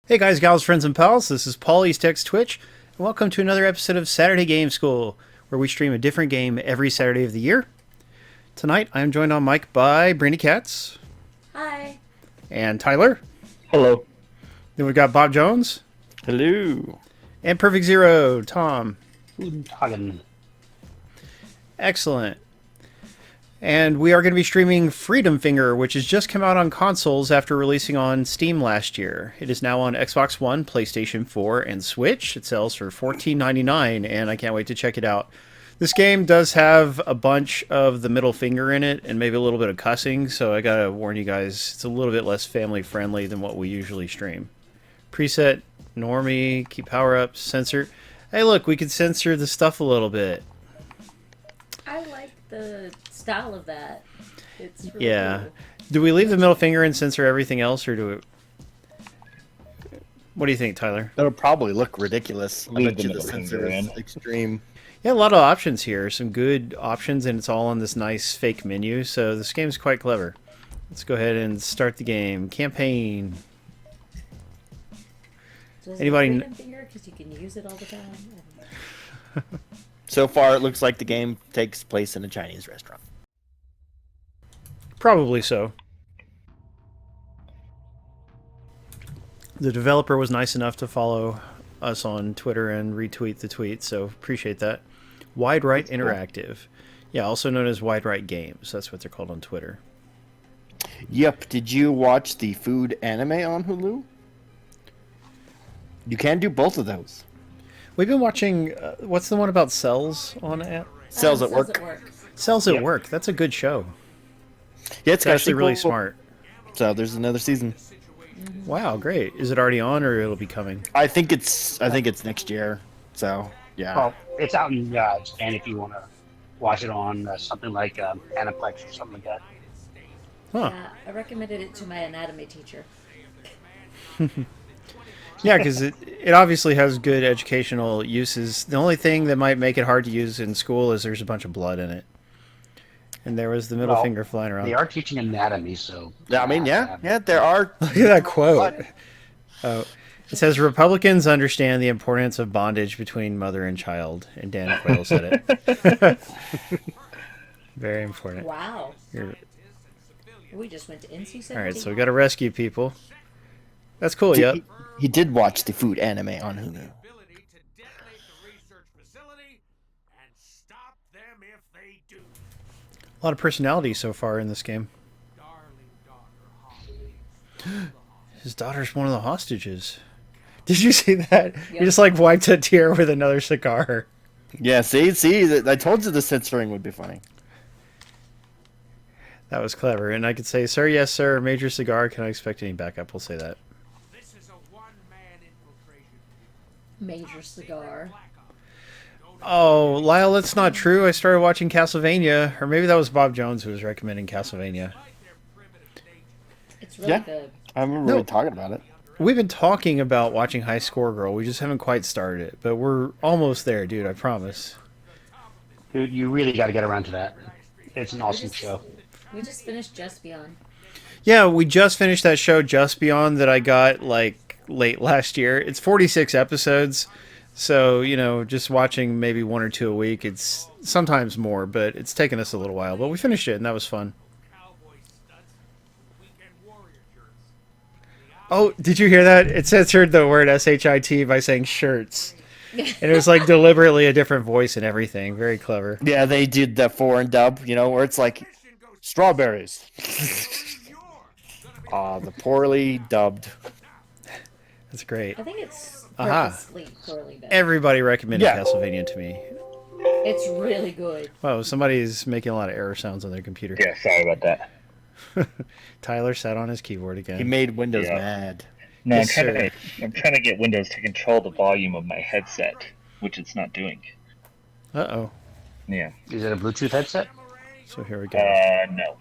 Hey guys, gals, friends, and pals, this is Paul East Twitch, and welcome to another episode of Saturday Game School, where we stream a different game every Saturday of the year. Tonight, I am joined on mic by Brandykatz. Hi. And Tyler. Hello. Then we've got Bob Jones. Hello. And Perfect Zero, Tom. Guten Tagen. Excellent. And we are going to be streaming Freedom Finger, which has just come out on consoles after releasing on Steam last year. It is now on Xbox One, PlayStation 4, and Switch. It sells for $14.99, and I can't wait to check it out. This game does have a bunch of the middle finger in it, and maybe a little bit of cussing, so I gotta warn you guys, it's a little bit less family-friendly than what we usually stream. Preset, normie, keep power-ups, censor. Hey look, we could censor the stuff a little bit. I like the style of that. It's really Yeah. cool. Do we leave the middle finger and censor everything else, or do we... What do you think, Tyler? That'll probably look ridiculous. I Leave bet the you the middle censor finger is in. extreme. Yeah, a lot of options here. Some good options, and it's all on this nice fake menu, so this game's quite clever. Let's go ahead and start the game. Campaign. So is Anybody it kn- freedom finger because you can use it all the time? So far, it looks like the game takes place in a Chinese restaurant. Probably so. The developer was nice enough to follow us on Twitter and retweet the tweet, so appreciate that. Wide Right Interactive. Yeah, also known as Wide Right Games. That's what they're called on Twitter. Yep. Did you watch the food anime on Hulu? You can do both of those. We've been watching, what's the one about cells on it? Cells at Cells work. at work. Cells at Yep. Work. That's a good show. Yeah, It's actually really cool. smart. So there's another season. Wow, great. Is it already on, or it'll be coming? I think it's next year. So yeah. Well, it's out in Japan if you want to watch it on something like Aniplex or something like that. Huh. Yeah, I recommended it to my anatomy teacher. Yeah, because it obviously has good educational uses. The only thing that might make it hard to use in school is there's a bunch of blood in it. And there was the middle Well, finger flying around. They are teaching anatomy, so. Yeah, I mean, yeah, there are. Look at that quote. Oh, it says Republicans understand the importance of bondage between mother and child, and Dan Quayle said it. Very important. Wow. You're- We just went to NC-17. all right, so we got to rescue people. That's cool. He- Yep. He did watch the food anime on Hulu. ability to detonate the research facility and stop them if they do. A lot of personality so far in this game. Darling daughter, His daughter's one of the hostages. Did you see that? He Yep. just like wiped a tear with another cigar. Yeah, see, I told you the censoring would be funny. That was clever. And I could say, sir, yes, sir, major cigar. Can I expect any backup? We'll say that. this is a one-man infiltration. Major cigar. Oh, Lyle, that's not true. I started watching Castlevania. Or maybe that was Bob Jones who was recommending Castlevania. It's really Yeah. good. I remember No. really talking about it. We've been talking about watching High Score Girl. We just haven't quite started it. But we're almost there, dude. I promise. Dude, you really got to get around to that. It's an awesome show. We just finished Just Beyond. Yeah, we just finished that show Just Beyond that I got like late last year. It's 46 episodes. So, you know, just watching maybe one or two a week, it's sometimes more, but it's taken us a little while. But we finished it, and that was fun. Cowboy studs, weekend warrior shirts. Oh, did you hear that? It censored the word SHIT by saying shirts. And it was like deliberately a different voice and everything. Very clever. Yeah, they did that foreign dub, where it's like strawberries. The poorly dubbed. That's great. I think it's Aha. purposely poorly done. Everybody recommended Yeah. Castlevania to me. It's really good. Wow, somebody's making a lot of error sounds on their computer. Yeah, sorry about that. Tyler sat on his keyboard He again. made Windows Yeah. mad. No, Yes, I'm trying to get Windows to control the volume of my headset, which it's not doing. Uh-oh. Yeah. Is it a Bluetooth headset? So here we go. No.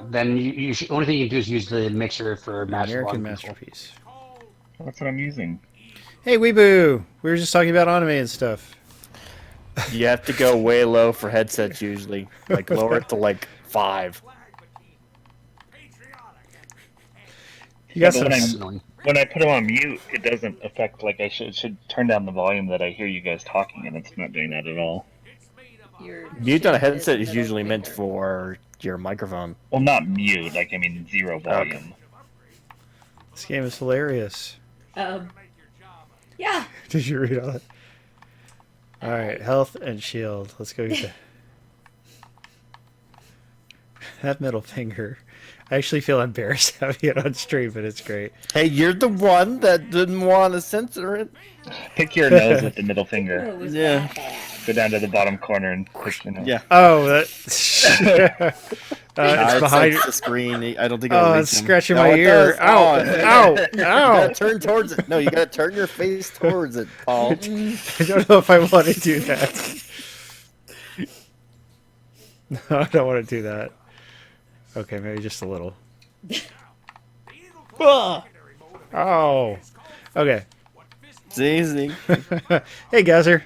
Then you should, only thing you can do is use the mixer for master American volume control. Masterpiece. That's what I'm using. Hey, Weeboo! We were just talking about anime and stuff. You have to go way low for headsets usually. Like lower it to like 5. You got but some. That's annoying. when I put them on mute, it doesn't affect. Like I should turn down the volume that I hear you guys talking, and it's not doing that at all. Your Mute on a chin is headset the is middle usually meant finger. for your microphone. Well, not mute. Like I mean, zero volume. This game is hilarious. Yeah. Did you read all that? All right, health and shield. Let's go get that middle finger. I actually feel embarrassed having it on stream, but it's great. Hey, you're the one that didn't want to censor it. Pick your nose with the middle Oh, finger. it was Yeah. that bad. Go down to the bottom corner and push your nose. Yeah. Oh, that. It's it's behind. the screen. I don't think it'll Oh, reach it's him. scratching No, my it ear. does. Ow! Oh. Ow! You Ow! gotta turn towards it. No, you gotta turn your face towards it, Paul. I don't know if I want to do that. No, I don't want to do that. Okay, maybe just a little. Ah! Oh. Okay. It's easy. Hey, Geyser.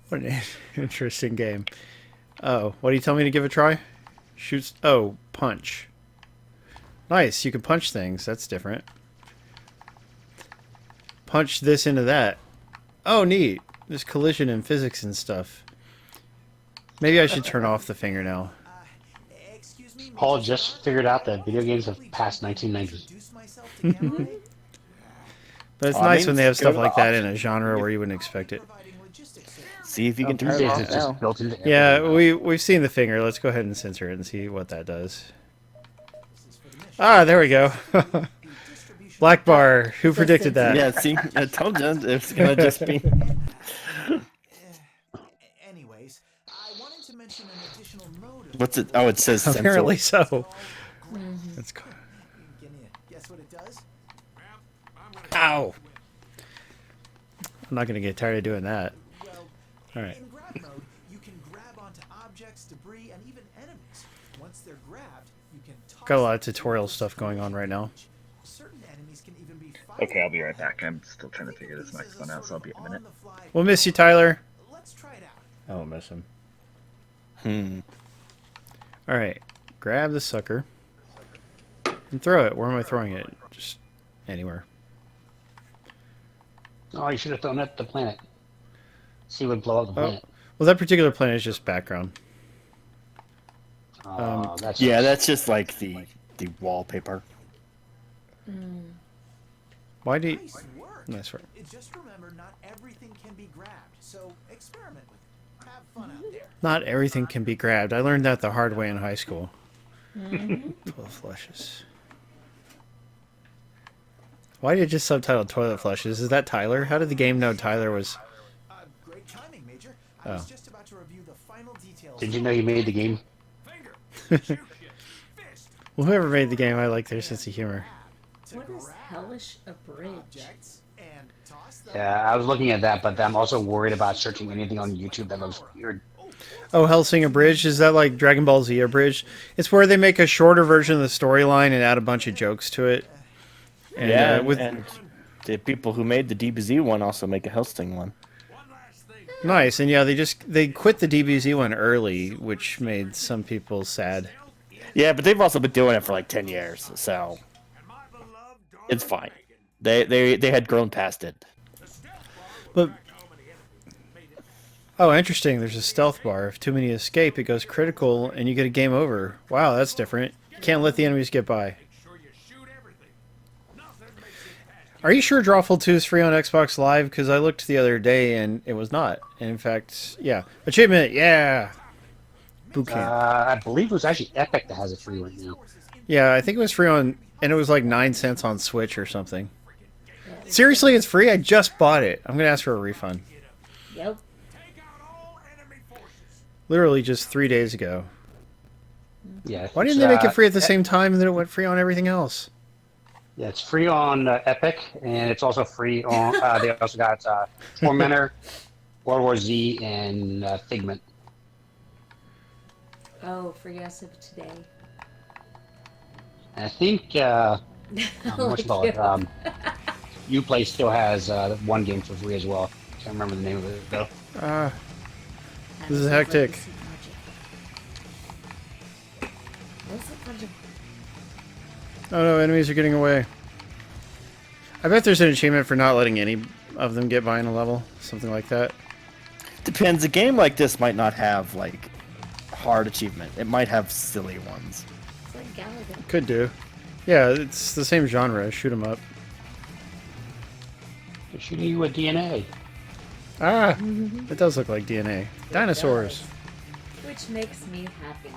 What an interesting game. Oh, what do you tell me to give a try? Shoots. Oh, punch. Nice. You can punch things. That's different. Punch this into that. Oh, neat. There's collision in physics and stuff. Maybe I should turn off the finger now. Paul just figured out that video games have passed 1990. But it's I nice mean, when they have go stuff to like the that in a genre where you wouldn't expect it. See if you can turn These it days off it's now. just built into Yeah, everything. we've seen the finger. Let's go ahead and censor it and see what that does. Ah, there we go. Black bar. Who predicted that? Yeah, see, I told you it's gonna just be. Anyways, I wanted to mention an additional mode of What's it? Oh, it says censor. Apparently so. That's cool. Can you guess what it does? Ow! I'm not gonna get tired of doing that. Well, All right. in grab mode, you can grab onto objects, debris, and even enemies. Once they're grabbed, you can toss Got a lot of them tutorial to stuff going on right now. Certain enemies can even be Okay, I'll be right back. I'm still trying to figure this microphone out, so I'll be a minute. We'll miss you, Tyler. Let's try it out. I won't miss him. Hmm. All right. Grab the sucker and throw it. Where am I throwing it? Just anywhere. Oh, you should have thrown it at the planet. See what would blow up the planet. Well, that particular planet is just background. That's Yeah, that's just like the wallpaper. Why do you... Nice work. Nice work. Just remember, not everything can be grabbed, so experiment with it. Have fun out there. Not everything can be grabbed. I learned that the hard way in high school. 12 flushes. Why did you just subtitle toilet flushes? Is that Tyler? How did the game know Tyler was... Great timing, Major. I was just about to review the final details. Did you know you made the game? Well, whoever made the game, I like their sense of humor. What is hellish a bridge? Objects and toss them. Yeah, I was looking at that, but I'm also worried about searching anything on YouTube that looks weird. Oh, Hellsing Abridged? Is that like Dragon Ball Z Abridged? It's where they make a shorter version of the storyline and add a bunch of jokes to it. And, Yeah, with and the people who made the DBZ one also make a Helsting one. nice, and yeah, they quit the DBZ one early, which made some people sad. Yeah, but they've also been doing it for like 10 years, so it's fine. They had grown past it. But oh, interesting. There's a stealth bar. If too many escape, it goes critical, and you get a game over. Wow, that's different. You can't let the enemies get by. Are you sure Drawful 2 is free on Xbox Live? Because I looked the other day and it was not. And in fact, yeah. Achievement, yeah! Boot camp. I believe it was actually Epic that has it free right now. Yeah, I think it was free on... And it was like 9 cents on Switch or something. Seriously, it's free? I just bought it. I'm going to ask for a refund. Yep. Literally just 3 days ago. Yeah. Why didn't they make it free at the same time and then it went free on everything else? Yeah, it's free on Epic, and it's also free on. They also got Tormentor, World War Z, and Figment. Oh, free as of today. And I think what you call it? Uplay still has one game for free as well. Can't remember the name of it though. This is hectic. What's the Oh no, enemies are getting away. I bet there's an achievement for not letting any of them get by in a level. Something like that. Depends. A game like this might not have, like, hard achievement. It might have silly ones. It's like Gallagher. Could do. Yeah, it's the same genre. Shoot 'em up. They're shooting you with DNA. Ah! It does look like DNA. Dinosaurs. Which makes me happy.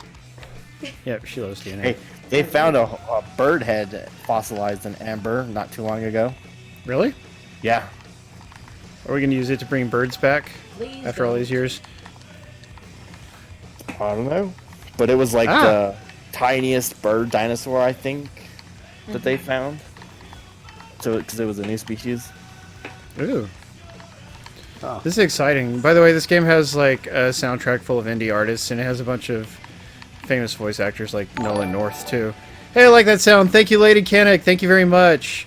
Yep, she loves DNA. Hey, they found a bird head fossilized in amber not too long ago. Really? Yeah. Are we going to use it to bring birds back Please after all don't. these years? I don't know. But it was like Ah. the tiniest bird dinosaur, I think, that they found. So, because it was a new species. Ooh. Oh. This is exciting. By the way, this game has like a soundtrack full of indie artists, and it has a bunch of famous voice actors like Nolan North, too. Hey, I like that sound. Thank you, Lady Canic. Thank you very much.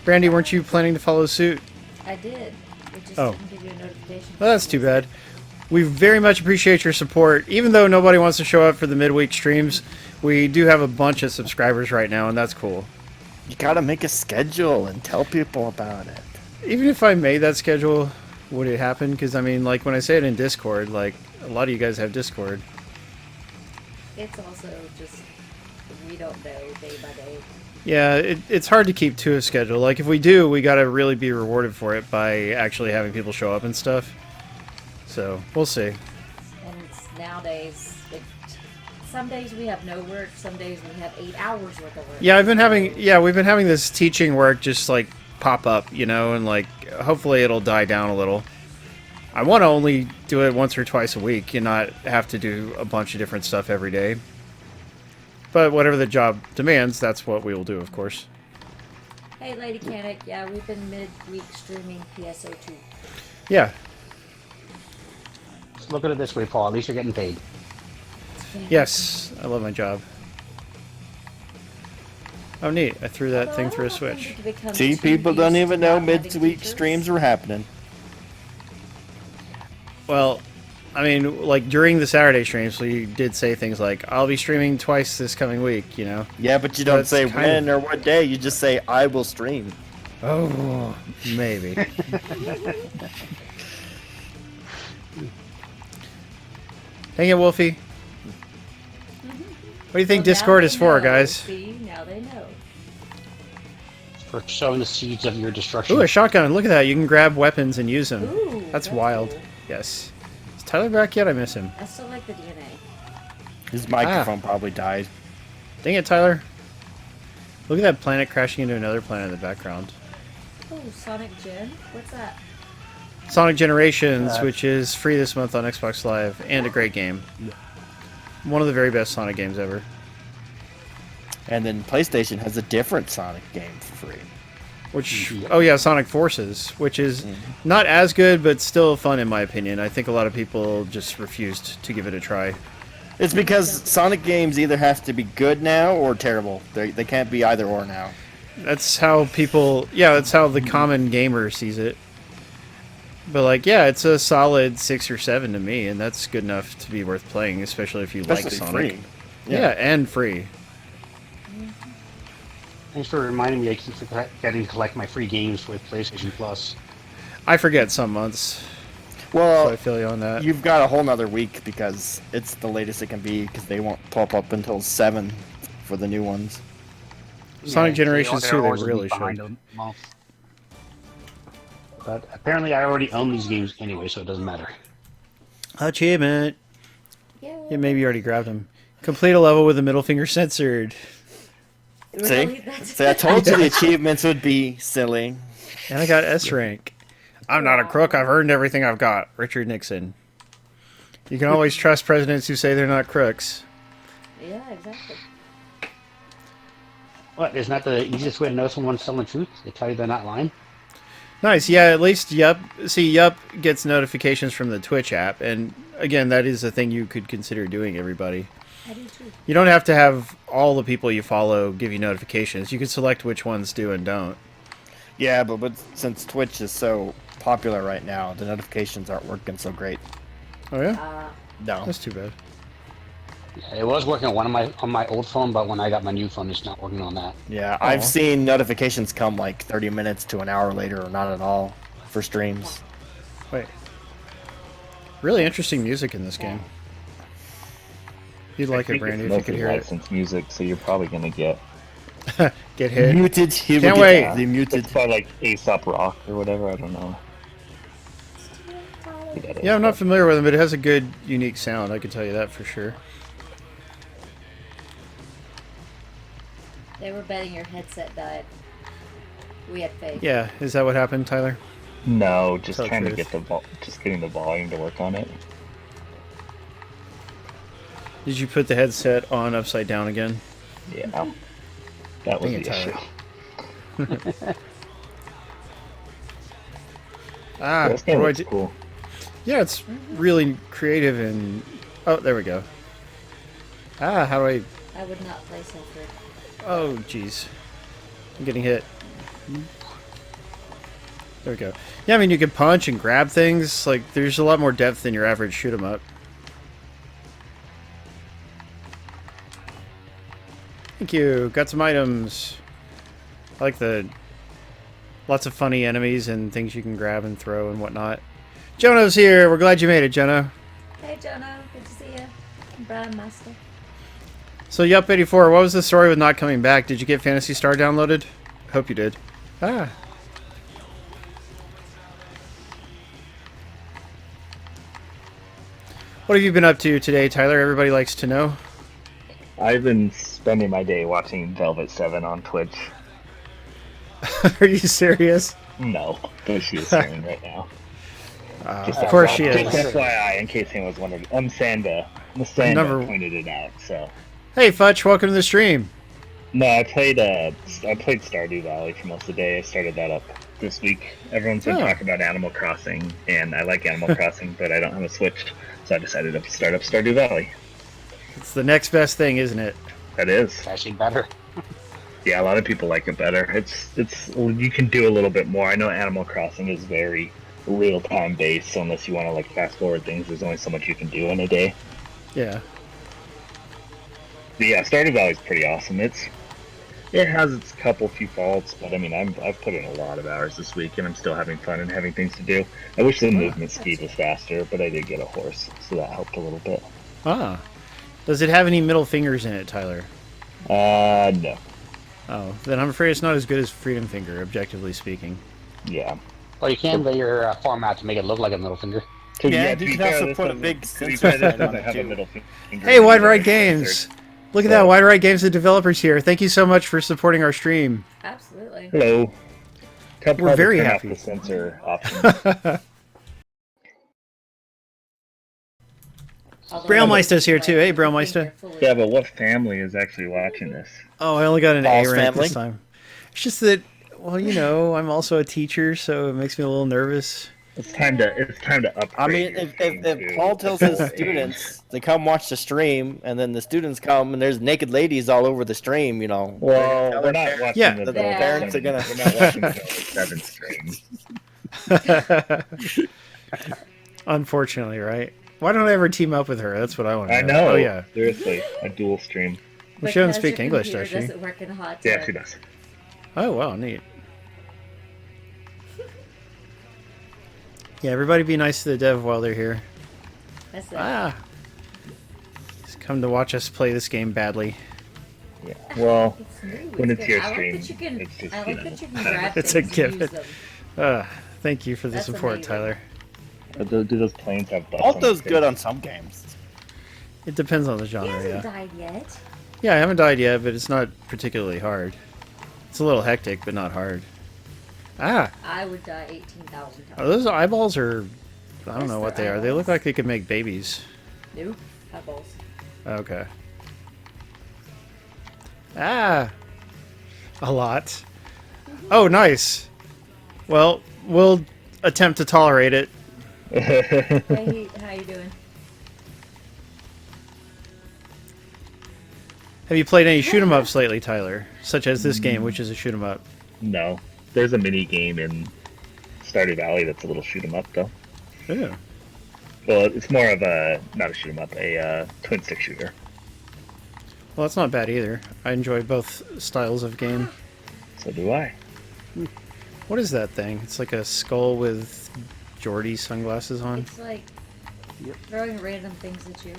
Brandy, weren't you planning to follow suit? I did. It just Oh. didn't give you a notification. Well, that's too bad. We very much appreciate your support. Even though nobody wants to show up for the midweek streams, we do have a bunch of subscribers right now, and that's cool. You gotta make a schedule and tell people about it. Even if I made that schedule, would it happen? Because, I mean, like, when I say it in Discord, like, a lot of you guys have Discord. It's also just, we don't know day by day. Yeah, it's hard to keep to a schedule. Like, if we do, we gotta really be rewarded for it by actually having people show up and stuff. So, we'll see. And it's nowadays, some days we have no work, some days we have 8 hours worth of work. Yeah, we've been having this teaching work just, like, pop up, you know, and, like, hopefully it'll die down a little. I want to only do it once or twice a week and not have to do a bunch of different stuff every day. But whatever the job demands, that's what we will do, of course. Hey, Lady Canic, yeah, we've been midweek streaming PSO2. Yeah. Just look at it this way, Paul. At least you're getting paid. Yes, I love my job. Oh, neat. I threw that thing through a switch. See, people don't even know midweek streams were happening. Well, I mean, like, during the Saturday streams, we did say things like, I'll be streaming twice this coming week, you know? Yeah, but you don't That's say kind when or what day. You just say, I will stream. Oh, maybe. Dang it, Wolfie. What do you think Well, now Discord they is for, know. guys? See, now they know. For sowing the seeds of your destruction. Ooh, a shotgun. Look at that. You can grab weapons and use them. Ooh, That's wild. cool. Yes. Is Tyler back yet? I miss him. I still like the DNA. His microphone probably died. Dang it, Tyler. Look at that planet crashing into another planet in the background. Oh, Sonic Gen? What's that? Sonic Generations, which is free this month on Xbox Live, and a great game. One of the very best Sonic games ever. And then PlayStation has a different Sonic game for free. Which, oh yeah, Sonic Forces, which is not as good, but still fun in my opinion. I think a lot of people just refused to give it a try. It's because Sonic games either have to be good now or terrible. They can't be either or now. That's how people, yeah, that's how the common gamer sees it. But like, yeah, it's a solid 6 or 7 to me, and that's good enough to be worth playing, especially if you like Especially Sonic. free. Yeah, and free. Thanks for reminding me I keep forgetting to collect my free games with PlayStation Plus. I forget some months, so Well, I feel you on that. you've got a whole nother week because it's the latest it can be because they won't pop up until 7 for the new ones. Sonic Generations they're 2, they always a really week behind should. a month. But apparently I already own these games anyway, so it doesn't matter. Achievement. Yeah. Yeah, maybe you already grabbed him. Complete a level with the middle finger censored. Really? See? That's See, I told you the achievements would be silly. And I got S rank. I'm not a crook. I've earned everything I've got. Richard Nixon. You can always trust presidents who say they're not crooks. Yeah, exactly. What, isn't that the easiest way to know someone's telling the truth? They tell you they're not lying? Nice. Yeah, at least Yup. See, Yup gets notifications from the Twitch app. And again, that is a thing you could consider doing, everybody. I do too. You don't have to have all the people you follow give you notifications. You can select which ones do and don't. Yeah, but since Twitch is so popular right now, the notifications aren't working so great. Oh, yeah? No. That's too bad. It was working on my old phone, but when I got my new phone, it's not working on that. Yeah, Aw. I've seen notifications come like 30 minutes to an hour later, or not at all, for streams. Wait. Really interesting music in this game. You'd like it, Brandy, if you could hear it. licensed music, so you're probably gonna get. Get hit. Muted. Can't wait. The muted. It's by like Aesop Rock or whatever. I don't know. Yeah, I'm not familiar with it, but it has a good, unique sound. I can tell you that for sure. They were betting your headset died. We had faith. Yeah, is that what happened, Tyler? No, just Tell trying to truth. get just getting the volume to work on it. Did you put the headset on upside down again? Yeah, that was Dang it, the Tyler. issue. Ah, This game what do I looks do? cool. Yeah, it's really creative and... Oh, there we go. Ah, how do I... I would not play Sulfur. Oh, jeez. I'm getting hit. There we go. Yeah, I mean, you can punch and grab things. Like, there's a lot more depth than your average shoot 'em up. Thank you. Got some items. I like the... Lots of funny enemies and things you can grab and throw and whatnot. Jono's here. We're glad you made it, Jono. Hey, Jono. Good to see you. Brian Master. So, Yup84, what was the story with not coming back? Did you get Phantasy Star downloaded? Hope you did. Ah. What have you been up to today, Tyler? Everybody likes to know. I've been spending my day watching Velvet 7 on Twitch. Are you serious? No, but she is streaming right now. Of course she Just is. FYI, in case anyone was wondering, Sanda pointed it out. So, Hey, Futch, welcome to the stream. no, I played Stardew Valley for most of the day. I started that up this week. Everyone's been Oh. talking about Animal Crossing, and I like Animal Crossing, but I don't have a Switch, so I decided to start up Stardew Valley. It's the next best thing, isn't it? That is. It's actually better. Yeah, a lot of people like it better. It's you can do a little bit more. I know Animal Crossing is very real time based, so unless you want to like fast forward things, there's only so much you can do in a day. Yeah. But yeah, Stardew Valley is pretty awesome. It has its few faults, but I mean, I've put in a lot of hours this week, and I'm still having fun and having things to do. I wish the movement speed was faster, but I did get a horse, so that helped a little bit. Ah. Does it have any middle fingers in it, Tyler? No. Oh, then I'm afraid it's not as good as Freedom Finger, objectively speaking. Yeah. Well, you can lay your format to make it look like a middle finger. Yeah, to you be can also this put a doesn't- big to be sensor fair, this thing on doesn't it, have a too. middle finger. Hey, Wide either. Right Games! Look at that, Wide Right Games, the developers here. Thank you so much for supporting our stream. Absolutely. Hello. Tell We're Paul to very turn off happy. the censor option. Although Brailmeister's here too. Hey, like, Brailmeister. they're fully- Yeah, but what family is actually watching this? Oh, I only got an A Paul's rank family? this time. It's just that, well, you know, I'm also a teacher, so it makes me a little nervous. It's time to upgrade. I mean, your if game if to Paul tells his full age. students to come watch the stream, and then the students come and there's naked ladies all over the stream, you know. Well, tell we're their not parents- watching Yeah. the The Velvet parents are Seven- gonna- We're not watching the Velvet 7 stream. Unfortunately, right? Why don't I ever team up with her? That's what I want to I know. Oh, yeah. Seriously, a dual stream. Well, she doesn't Because speak your English, computer does she? Doesn't work in hot Yeah, tub. she does. Oh, wow, neat. Yeah, everybody be nice to the dev while they're here. That's it. Ah. Just come to watch us play this game badly. Yeah. Well, It's new. when it's good. your I like stream, that you can, it's just, I you like know, that you can grab It's a things and given. use them. Thank you for the That's support, amazing. Tyler. do those planes have butts? Paul does on good them? on some games. It depends on the He genre, hasn't yeah. died yet. Yeah, I haven't died yet, but it's not particularly hard. It's a little hectic, but not hard. Ah! I would die 18,000 times. Are those eyeballs or... I don't Yes, know what they're they are. They look eyeballs. like they could make babies. Nope. Eyeballs. Okay. Ah! A lot. Oh, nice. Well, we'll attempt to tolerate it. Hey, how you doing? Have you played any shoot 'em ups lately, Tyler? Such as this game, which is a shoot 'em up. No, there's a mini game in Stardew Valley that's a little shoot 'em up though. Ooh. Well, it's more of a not a shoot 'em up, a twin stick shooter. Well, that's not bad either. I enjoy both styles of game. So do I. What is that thing? It's like a skull with Geordie sunglasses on. It's like throwing random things at you.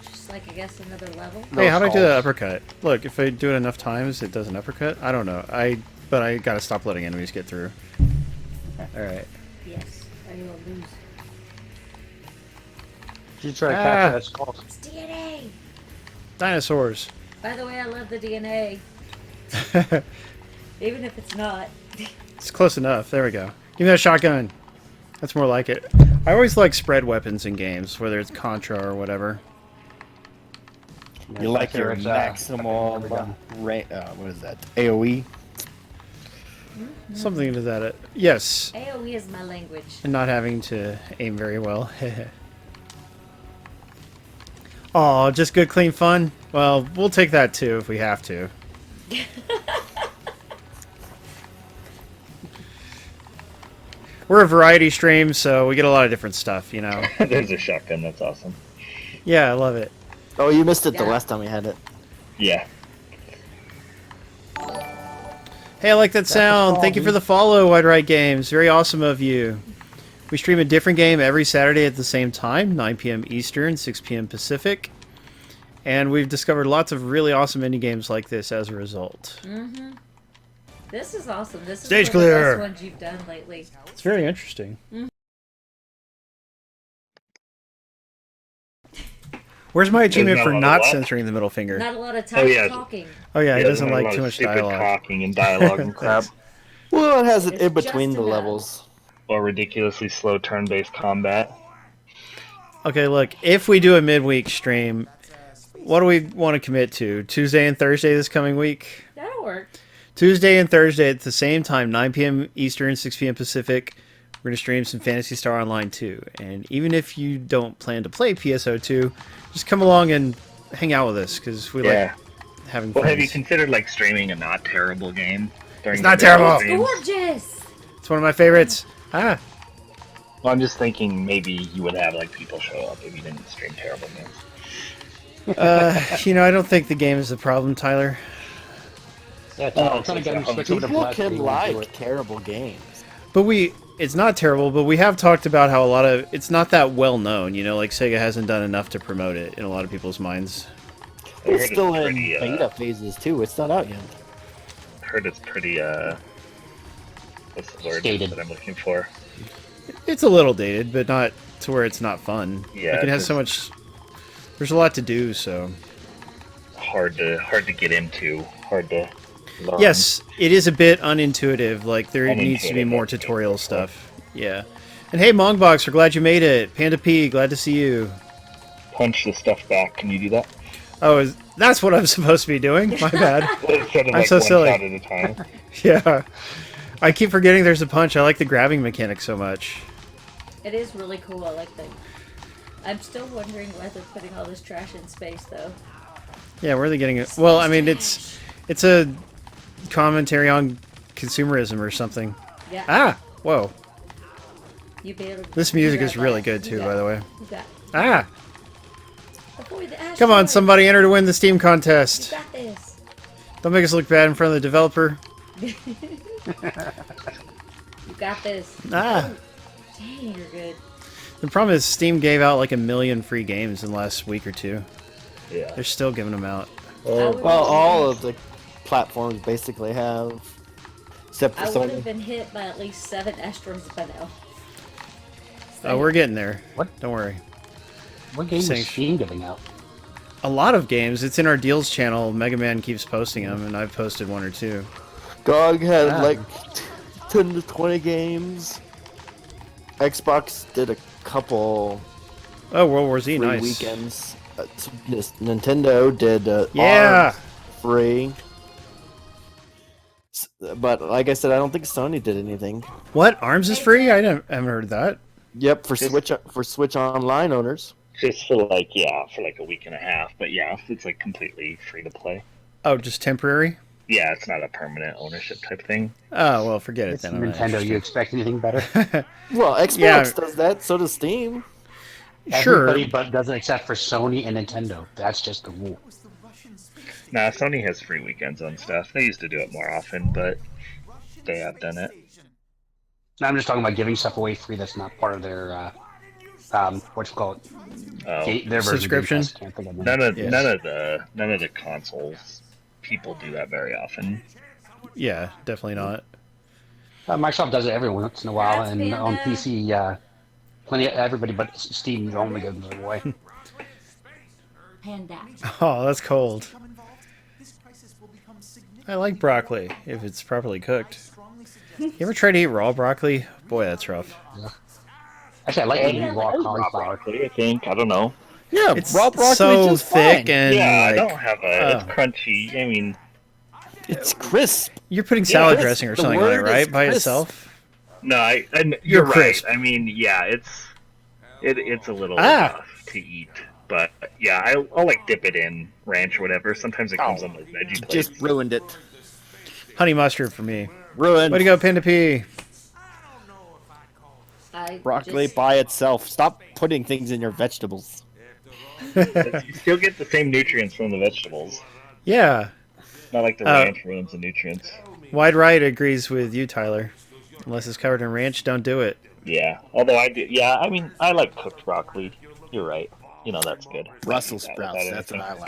Just like, I guess, another level. Hey, how do I do that uppercut? Look, if I do it enough times, it does an uppercut? I don't know. But I gotta stop letting enemies get through. Alright. Yes, or you will lose. You try to capture that skull. It's DNA! Dinosaurs. By the way, I love the DNA. Even if it's not. It's close enough. There we go. Give me that shotgun. That's more like it. I always like spread weapons in games, whether it's Contra or whatever. You like your maximal what is that? AoE? Something to that. Yes. AoE is my language. And not having to aim very well. Oh, just good, clean fun? Well, we'll take that too if we have to. We're a variety stream, so we get a lot of different stuff, you know. There's a shotgun. That's awesome. Yeah, I love it. Oh, you missed it the Yeah. last time we had it. Yeah. Hey, I like that sound. Thank you for the follow, Wide Right Games. Very awesome of you. We stream a different game every Saturday at the same time, 9 p.m. Eastern, 6 p.m. Pacific. And we've discovered lots of really awesome indie games like this as a result. Mm-hmm. This is awesome. This is Stage one of the clear. best ones you've done lately. It's very interesting. Where's my achievement not for a lot of not what? censoring the middle finger? Not a lot of Oh, yeah. talking. Oh yeah, he Yeah, doesn't there's a like lot too of much stupid dialogue. talking and dialogue and crap. Well, it has it It's in between just the enough. levels. Or ridiculously slow turn-based combat. Okay, look, if we do a midweek stream, what do we want to commit to? Tuesday and Thursday this coming week? That'll work. Tuesday and Thursday at the same time, 9 p.m. Eastern, 6 p.m. Pacific. We're going to stream some Phantasy Star Online 2. And even if you don't plan to play PSO2, just come along and hang out with us, because we like having Well, fun. have you considered like streaming a not terrible game? During It's not the terrible. streams? Gorgeous! It's one of my favorites. Ah, Well, I'm just thinking maybe you would have like people show up if you didn't stream terrible games. you know, I don't think the game is the problem, Tyler. Yeah, I'm trying to get him to switch over to People Black. can so he can do like it. terrible games. But it's not terrible, but we have talked about how it's not that well known, you know, like Sega hasn't done enough to promote it in a lot of people's minds. I heard It's still in pretty, beta phases too. It's not out yet. heard it's pretty, what's the word Dated. that I'm looking for? It's a little dated, but not to where it's not fun. Yeah, Like it has so much, there's a lot to do, so. Hard to get into, hard to learn. Yes, it is a bit unintuitive, like there needs to be Unintuitive, more that's tutorial good. stuff. Yeah. And hey, Mongbox, we're glad you made it. Panda P, glad to see you. Punch the stuff back. Can you do that? Oh, that's what I'm supposed to be doing? My bad. Instead of I'm like so one silly. shot at a time. Yeah. I keep forgetting there's a punch. I like the grabbing mechanic so much. It is really cool. I like that. I'm still wondering why they're putting all this trash in space, though. Yeah, where are they getting it? Well, I mean, it's a commentary on consumerism or something. Yeah. Ah! Whoa. You be able to, This music you is got really that. good, You too, got by the it. way. You got it. Ah! Avoid the asteroid. Come on, somebody enter to win the Steam You contest. got this. Don't make us look bad in front of the developer. You got this. Ah! Dang, you're good. The problem is Steam gave out like 1 million free games in the last week or two. Yeah. They're still giving them out. I would Well, have all been- of the platforms basically have, except for I would have Sony. been hit by at least 7 asteroids by now. Oh, we're getting there. What? Don't worry. What game Saying- is Steam giving out? A lot of games. It's in our deals channel. Mega Man keeps posting them, and I've posted 1 or 2. GOG had Ah. like 10 to 20 games. Xbox did a couple Oh, World War Z, free nice. weekends. Nintendo did Yeah! ARMS free. But like I said, I don't think Sony did anything. What? ARMS is free? I haven't heard of that. Yep, for Switch Online owners. Just for like a week and a half. But yeah, it's like completely free to play. Oh, just temporary? Yeah, it's not a permanent ownership type thing. Oh, well, forget it It's then. I'm not Nintendo. You expect anything better? Well, Xbox Yeah. does that, so does Steam. Sure. Everybody but doesn't except for Sony and Nintendo. That's just the rule. Nah, Sony has free weekends on stuff. They used to do it more often, but they have done it. No, I'm just talking about giving stuff away free that's not part of their what you call it, Oh, their version of Game Subscription? Pass. I can't think of the none name. of Yeah. none of the consoles people do that very often. Yeah, definitely not. Microsoft does it every once in a while, That's and on Panda. PC, plenty of everybody but Steam only gives them away. Panda. Oh, that's cold. Become involved, this crisis will become I like broccoli if it's properly cooked. strongly suggest You ever try to eat raw broccoli? Boy, that's rough. Actually, I like eating raw Raw cauliflower. broccoli, I think. I don't know. Yeah, It's raw broccoli so just thick fine. and Yeah, I like don't have a. It's oh. crunchy. I mean, It's crisp. You're putting salad crisp. dressing or The something on it, word is right? By crisp. itself? no, and You're you're right. crisp. I mean, yeah, it's a little Ah. rough to eat, but yeah, I'll like dip it in ranch or whatever. Sometimes it comes on those veggie plates. Just ruined it. Honey mustard for me. Ruined. Way to go, Panda P. I Broccoli just- by itself. Stop putting things in your vegetables. You still get the same nutrients from the vegetables. Yeah. Not like the ranch ruins the nutrients. Wide Right agrees with you, Tyler. Unless it's covered in ranch, don't do it. Yeah, although I do. Yeah, I mean, I like cooked broccoli. You're right. You know, that's good. Brussels That sprouts. without That's what anything.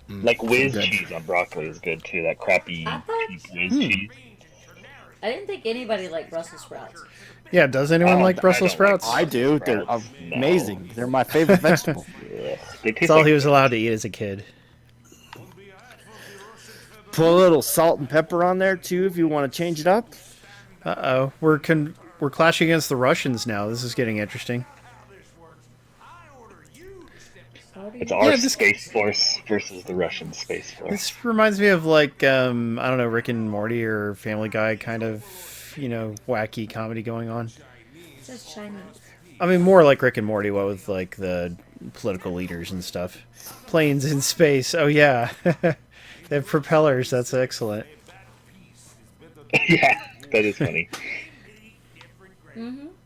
I like. Like whiz good. cheese on broccoli is good too. That crappy I thought- cheap whiz cheese. I didn't think anybody liked Brussels sprouts. Yeah, does anyone I like don't Brussels like sprouts? I do. They're Sprouts, no. amazing. They're my favorite vegetable. Ugh. They taste That's all like he was allowed to eat as a kid. Put a little salt and pepper on there too if you want to change it up. Uh-oh. We're clashing against the Russians now. This is getting interesting. It's our Yeah, this- space force versus the Russian space force. This reminds me of like I don't know, Rick and Morty or Family Guy kind of, wacky comedy going on. It says Chinese. I mean, more like Rick and Morty, what with like the political leaders and stuff. Planes in space. Oh yeah, they have propellers. That's excellent. Yeah, that is funny.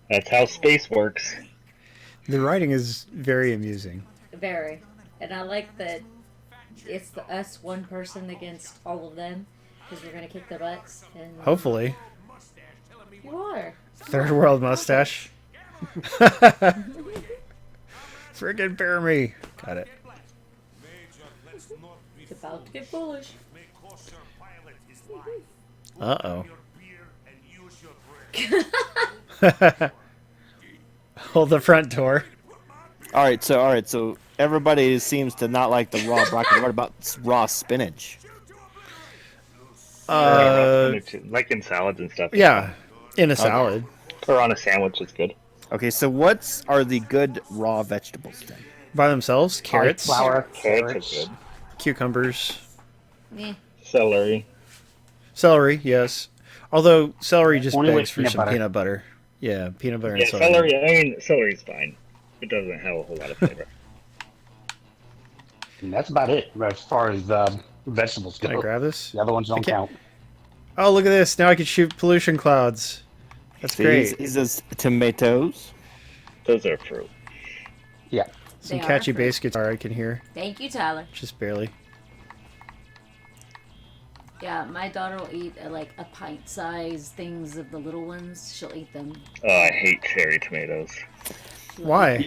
That's how space works. The writing is very amusing. Very. And I like that it's us one person against all of them because we're going to kick their butts. And Hopefully, you are. third world mustache. Friggin' bear me. Got it. It's about to get foolish. Uh oh. Hold the front door. All right, so everybody seems to not like the raw broccoli. What about raw spinach? Like in salads and stuff. Yeah, in a salad. Or on a sandwich, it's good. Okay, so what are the good raw vegetables then? By themselves, carrots, Cauliflower, Carrots carrots. are good. cucumbers, Eh. Celery. celery, yes. Although celery just Only with begs for peanut some butter. peanut butter. Yeah, peanut butter Yeah, and celery. celery. I mean, celery's fine. It doesn't have a whole lot of flavor. And that's about it as far as vegetables go. Can I grab this? The other ones don't can't- count. Oh, look at this. Now I can shoot pollution clouds. That's great. Is this tomatoes? Those are fruit. Yeah. Some They are catchy fruit. bass guitar I can hear. Thank you, Tyler. Just barely. Yeah, my daughter will eat like a pint-sized things of the little ones. She'll eat them. Oh, I hate cherry tomatoes. Why?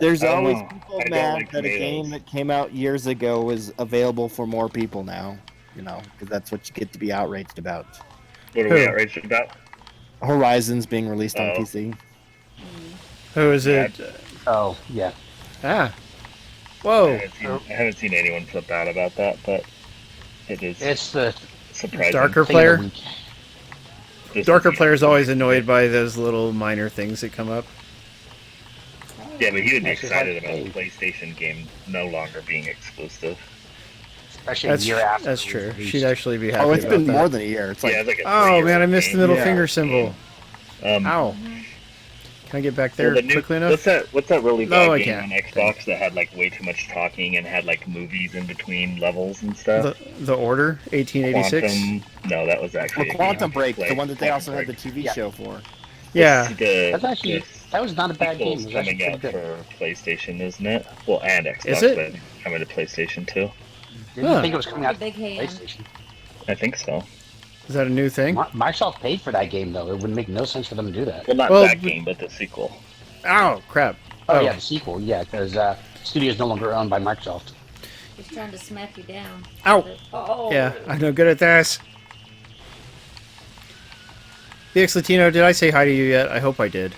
There's I don't always know. people I don't mad like that a tomatoes. game that came out years ago is available for more people now. Because that's what you get to be outraged about. What are we Who? outraged about? Horizon's being released on Oh. PC. Who is it? Oh, yeah. Ah. I Whoa. haven't seen anyone flip out about that, but it is It's the surprising. Darker thing player? of the week. This Darker is- player's always annoyed by those little minor things that come up. Yeah, but he would be It's just excited like, about hey. the PlayStation game no longer being exclusive. Especially That's a year after. that's it was true. released. She'd actually be happy Oh, it's about been that. more than a year. It's like Yeah, it's like a Oh 3-year man, I missed the game. middle Yeah. finger symbol. Ow. Can I get back there Well, the new- quickly enough? What's that really No, bad I game can't. on Xbox that had like way too much talking and had like movies in between levels and stuff? The Order, 1886. Quantum. No, No, that was actually. Well, a Quantum game I Break, played. the one that they Quantum also had the Break. TV Yeah. show for. Yeah. The, That's actually that was not a bad game. It sequel's was actually coming pretty out good. for PlayStation, isn't it? Well, and Xbox, Is it? but coming to PlayStation too. Didn't Huh. think it was coming out Big to hand. PlayStation. I think so. Is that a new thing? Microsoft paid for that game though. It would make no sense for them to do that. Well, not Well, that but- game, but the sequel. Ow, crap. Oh, yeah, the sequel. Yeah, because studio is no longer owned by Microsoft. He's trying to smack you down. Ow. Oh. Yeah, I'm no good at this. BX Latino, did I say hi to you yet? I hope I did.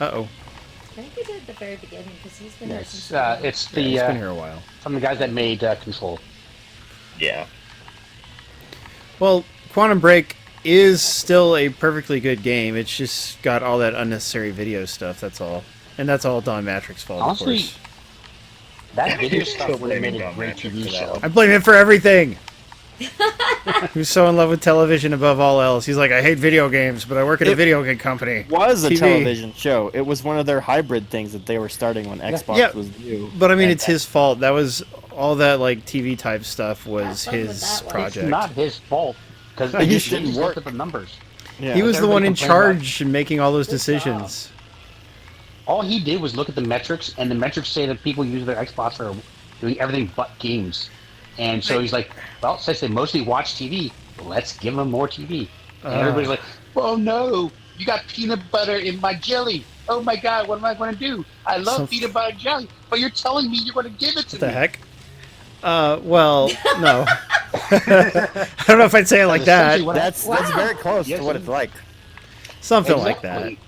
Uh-oh. I think he did at the very beginning because he's been Yeah, there it's since. it's Yeah, the he's been here a while. from the guys that made Control. Yeah. Well, Quantum Break is still a perfectly good game. It's just got all that unnecessary video stuff, that's all. And that's all Don Matrix's fault, Honestly, of course. That video You're stuff still would have made blaming a Don great Matrix TV for that show. one. I blame him for everything! He was so in love with television above all else. He's like, I hate video games, but I work at a It video game company. Was a TV. television show. It was one of their hybrid things that they were starting when Xbox Yeah. was new. But I mean, And it's his fault. That was all that like TV type stuff was Have fun with his that one. project. It's not his fault because It they just just didn't looked work. at the numbers. Yeah. He was the Everybody one in complained about- charge and making all those Good decisions. All he did was look at the metrics, and the metrics say that people use their Xbox for doing everything but games. And so he's like, well, since they mostly watch TV, let's give them more TV. And everybody's like, oh no, you got peanut butter in my jelly. Oh my god, what am I going to do? I love So- peanut butter jelly, but you're telling me you're going to give it to What the me. heck? Well, no. I don't know if I'd say it like that. Essentially what I- That's very close Yes, to what and- it's like. Something like that. Exactly.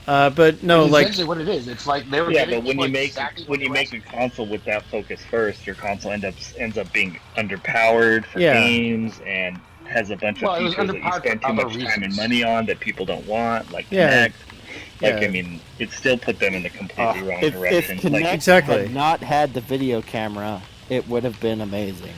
But no, It's like, essentially what it is. It's like they were Yeah, giving but when people you make exactly what when they you were make a console with that focus first, your console ends up being underpowered for Yeah. games and has a bunch Well, it of was features that you underpowered spend for too other much time and reasons. money on that people don't want, like Yeah. Connect. Like Yeah. I mean, it still put them in the completely wrong If direction. Connect Like Exactly. had not had the video camera, it would have been amazing.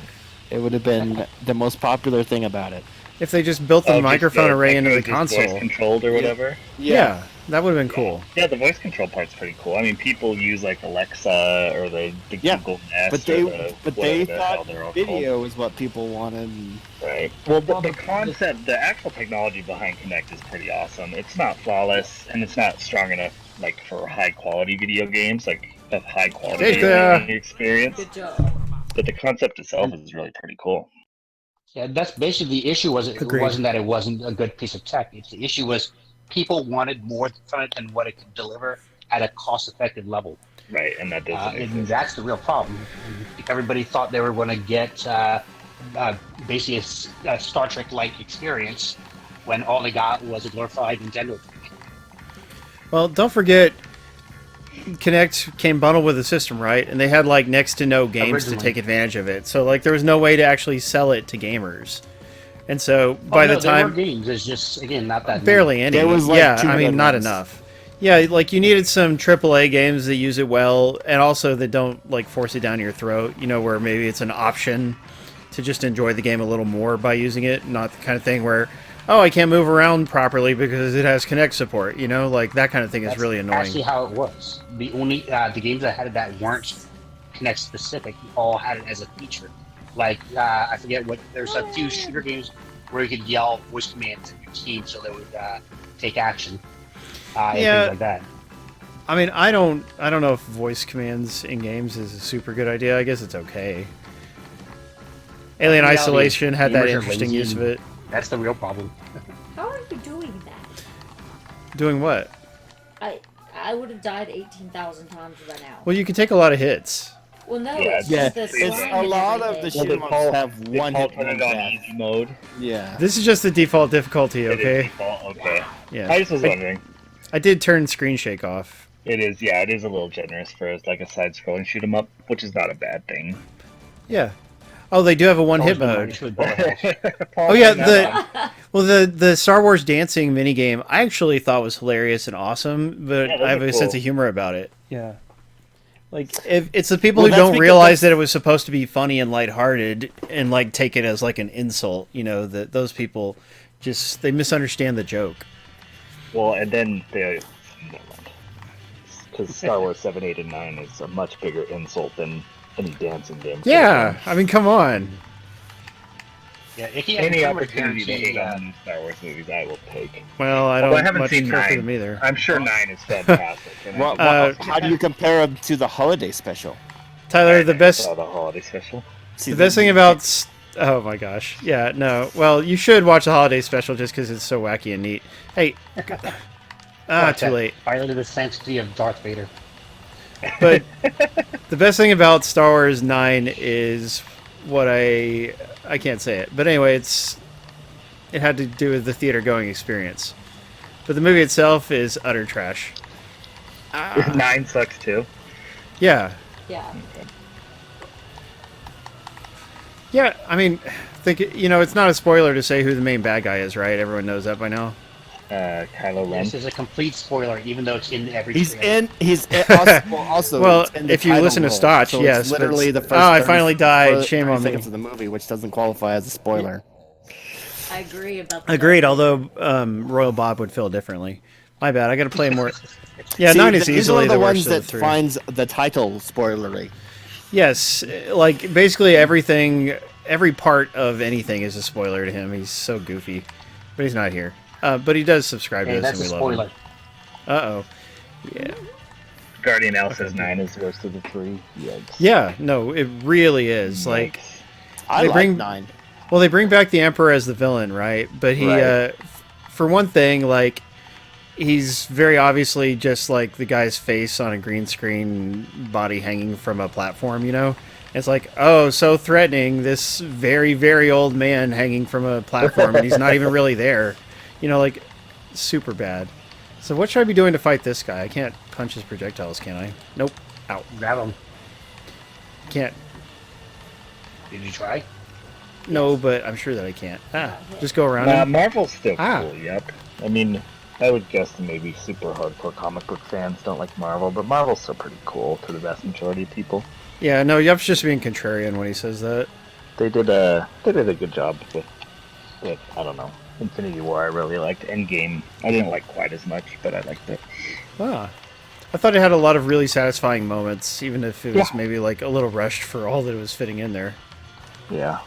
It would have been the most popular thing about it. if they just built the just microphone array into the just voice console. controlled or whatever. Yeah, that would have been cool. Yeah, the voice control part's pretty cool. I mean, people use like Alexa or the Yeah, Google Nest, But or they the, but whatever they the hell thought they're all called. video is what people wanted. Right. Well, the concept, the actual technology behind Kinect is pretty awesome. It's not flawless, and it's not strong enough, like, for high quality video games, like a high quality Stage video clear. gaming experience. Good job. But the concept itself is really pretty cool. Yeah, that's basically the issue. Agreed. Wasn't that it wasn't a good piece of tech. It's the issue was people wanted more from it than what it could deliver at a cost-effective level, Right, and that doesn't and exist. that's the real problem. Everybody thought they were going to get basically a Star Trek-like experience when all they got was a glorified Nintendo. Well, don't forget, Kinect came bundled with the system, right? And they had like next to no games to Originally. take advantage of it. So like there was no way to actually sell it to gamers. And so by the there were time games, it's just again not that barely any. There was, like, yeah, two I mean good not ones. enough. Yeah, like you needed some AAA games that use it well and also that don't like force it down your throat, you know, where maybe it's an option to just enjoy the game a little more by using it, not the kind of thing where oh, I can't move around properly because it has Kinect support, you know, like that kind of thing is That's really annoying. actually how it was. The only the games that had it that weren't Kinect specific all had it as a feature. Like I forget what there's a few shooter games where you could yell voice commands at your team so they would take action. And Yeah. things like that. I mean, I don't know if voice commands in games is a super good idea. I guess it's okay. Alien reality, Isolation had that gamers are interesting lazy use of and- it. That's the real problem. How are you doing that? Doing what? I would have died 18,000 times by now. Well, you can take a lot of hits. Well, no, Yeah, it's Yeah, just the it's slime a and lot of the everything. shoot 'em ups have one hit turn it one on death. easy mode. Yeah. This is just the default difficulty, It is okay? default, okay. Yeah. I just was wondering. I did turn screen shake off. It is, yeah, it is a little generous for like a side-scrolling shoot 'em up, which is not a bad thing. Yeah. Oh, they do have a one-hit Always mode. bullet hells. Oh yeah, the Star Wars dancing minigame I actually thought was hilarious and awesome, but Yeah, those I have are a sense cool. of humor about it. Yeah. Like if it's the people Well, who that's don't because realize that's- that it was supposed to be funny and lighthearted and like take it as like an insult, you know, that those people just they misunderstand the joke. Well, and then because Star Wars 7, 8, and 9 is a much bigger insult than any dancing game. Yeah, I mean, come on. Yeah, if you Any have a opportunity to guarantee, hate on new Star Wars movies, I will take. Well, I Although don't I haven't much seen care for 9. them either. I'm sure 9 is fantastic. and I Well, think- Uh, how do you compare them to the holiday special? Tyler, the best Saw the holiday special. the best thing about oh my gosh, yeah, no, well, you should watch the holiday special just because it's so wacky and neat. Hey, too late. Violated the sanctity of Darth Vader. But the best thing about Star Wars 9 is what I can't say it, but anyway, it had to do with the theater going experience. But the movie itself is utter trash. 9 sucks too. Yeah. Yeah. Yeah, I mean, it's not a spoiler to say who the main bad guy is, right? Everyone knows that by now. Kylo Ren. This is a complete spoiler, even though it's in every. He's trailer. also Well, it's in the if you title listen to role, Stotch, so yes, it's but literally the it's- first. oh, I 30 finally died. 30 Shame on me. seconds of the movie, which doesn't qualify as a spoiler. I agree about that. Agreed, although Royal Bob would feel differently. My bad, I gotta play more. Yeah, See, 9 is these easily are the the worst ones of the that three. finds the title spoilery. Yes, like, basically everything, every part of anything is a spoiler to him. He's so goofy. But he's not here. But he does subscribe Hey, to us, that's and a we love spoiler. him. Uh-oh. Yeah. Guardian Al says 9 is the worst of the 3. Yikes. Yeah, no, it really is. Like, I They like bring- 9. well, they bring back the Emperor as the villain, right? But he, Right. for one thing, like, he's very obviously just like the guy's face on a green screen, body hanging from a platform, you know? It's like, oh, so threatening, this very, very old man hanging from a platform, and he's not even really there. You know, like, super bad. So what should I be doing to fight this guy? I can't punch his projectiles, can I? Nope. Ow. Grab him. Can't. Did you try? No, but I'm sure that I can't. Just go around him. Marvel's still Ah. cool, yep. I mean, I would guess that maybe super hardcore comic book fans don't like Marvel, but Marvel's still pretty cool to the vast majority of people. Yeah, no, Yup's just being contrarian when he says that. They did a good job with I don't know, Infinity War. I really liked. Endgame I didn't like quite as much, but I liked it. Ah. I thought it had a lot of really satisfying moments, even if it was Yeah. maybe like a little rushed for all that it was fitting in there. Yeah.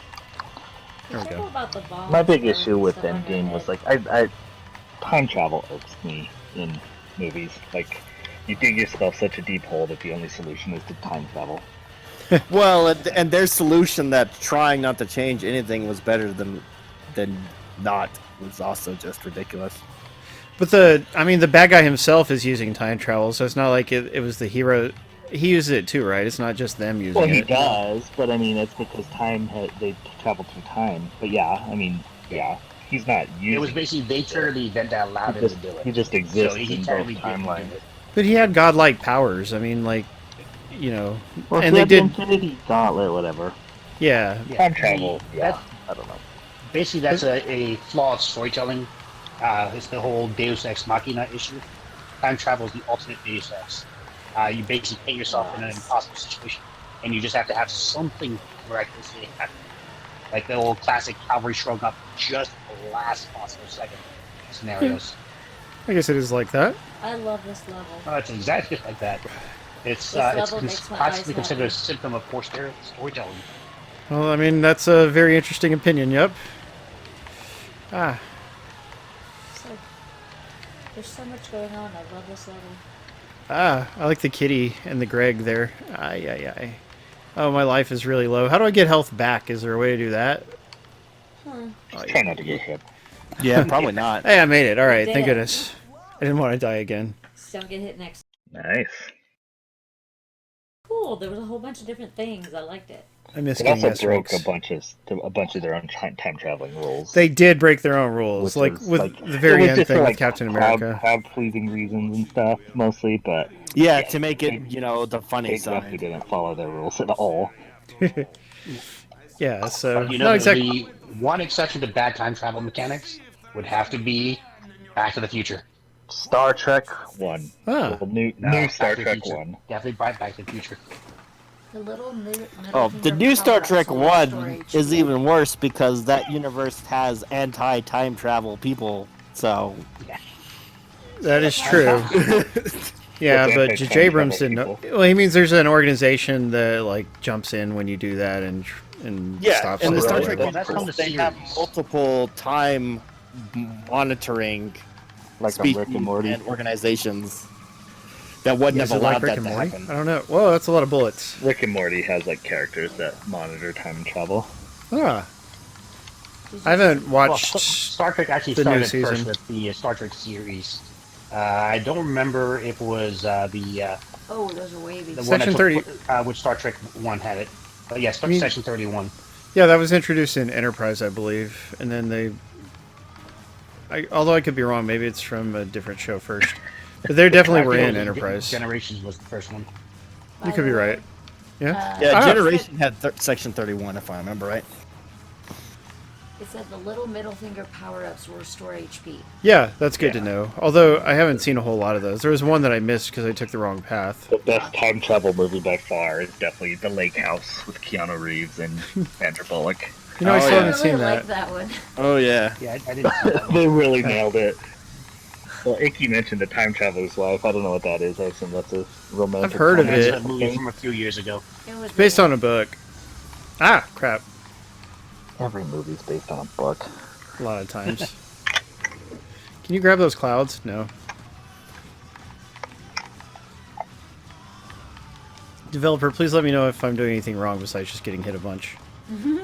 There we go. About the bomb My big and issue with stuff on your Endgame head. was like I time travel irks me in movies. Like you dig yourself such a deep hole that the only solution is to time travel. Well, and their solution that trying not to change anything was better than not was also just ridiculous. But the bad guy himself is using time travel, so it's not like it was the hero. He uses it too, right? It's not just them using Well, he it. does, but I mean it's because they travel through time. But yeah, I mean, yeah, he's not using. It was basically they triggered the event that allowed him to do it. He just exists So he in both technically didn't timelines. do it. But he had godlike powers. I mean, like, you know, Well, and he they had the did. Infinity Gauntlet, whatever. Yeah, Yeah, Time travel. Yeah, That, I don't know. basically, that's a flaw of storytelling. It's the whole Deus Ex Machina issue. Time travel is the ultimate Deus Ex. You basically put yourself in an impossible situation, and you just have to have something miraculously happen. Like the old classic cavalry showing up just the last possible second scenarios. I guess it is like that. I love this level. It's exactly like that. It's This level it's makes my classically eyes considered a happy. symptom of poor storytelling. Well, I mean, that's a very interesting opinion. Yep. Ah, So, there's so much going on. I love this level. I like the kitty and the Greg there. Ay. Oh, my life is really low. How do I get health back? Is there a way to do that? Just try not to get hit. Yeah, probably not. Hey, I made it. All right, Did thank it. goodness. I didn't want to die again. Just don't get hit next. Nice. Cool. There was a whole bunch of different things. I liked it. I miss It getting also broke S-ranks. a bunch of their own time traveling rules. They did break their own rules, which like was, with like, the very it was end just thing for, with like, Captain America. crowd pleasing reasons and stuff, mostly, but Yeah, to make it, the funny they definitely side. didn't follow their rules at all. Yeah, so You not know, exactly. the one exception to bad time travel mechanics would have to be Back to the Future. Star Trek 1. Ah. Well, new Back Star to the Trek Future. 1. Definitely Back to the Future. The little Oh, the new Star Trek 1 is even worse because that universe has anti-time travel people, so... That is true. Yeah, What's but anti-time J.J. Abrams travel didn't know. people? Well, he means there's an organization that like jumps in when you do that and stops and it. the Star Really? Trek Well, that's from the they have series. multiple time monitoring Like on Rick species and Morty. and organizations. that wouldn't Is have it like allowed Rick that and to Morty? happen. I don't know. Whoa, that's a lot of bullets. Rick and Morty has like characters that monitor time travel. Ah. I haven't Well, watched Star Trek actually the new started first season. with the Star Trek series. I don't remember if it was the Oh, those are wavy. one Section that 30. which Star Trek 1 had it. But yeah, mean- Section 31. Yeah, that was introduced in Enterprise, I believe, and then although I could be wrong, maybe it's from a different show first. But they definitely were in Enterprise. Generations was the first one. You could be right. Yeah. Yeah, Ah. Generation had Section 31, if I remember right. It said the little middle finger power-ups will restore HP. Yeah, that's good to know. Although I haven't seen a whole lot of those. There was one that I missed because I took the wrong path. The best time travel movie by far is definitely The Lake House with Keanu Reeves and Sandra Bullock. You know, I Oh, still yeah. haven't I really seen like that. that one. Oh yeah. Yeah, I didn't see that one. They really nailed it. Well, Icky mentioned The Time Traveler's Wife. I don't know what that is. I assume that's a romantic. I've heard of comedy. it. That's a movie from a few years ago. It was It's based on a book. Ah, crap. Every movie's based on a book. A lot of times. Can you grab those clouds? No. Developer, please let me know if I'm doing anything wrong besides just getting hit a bunch.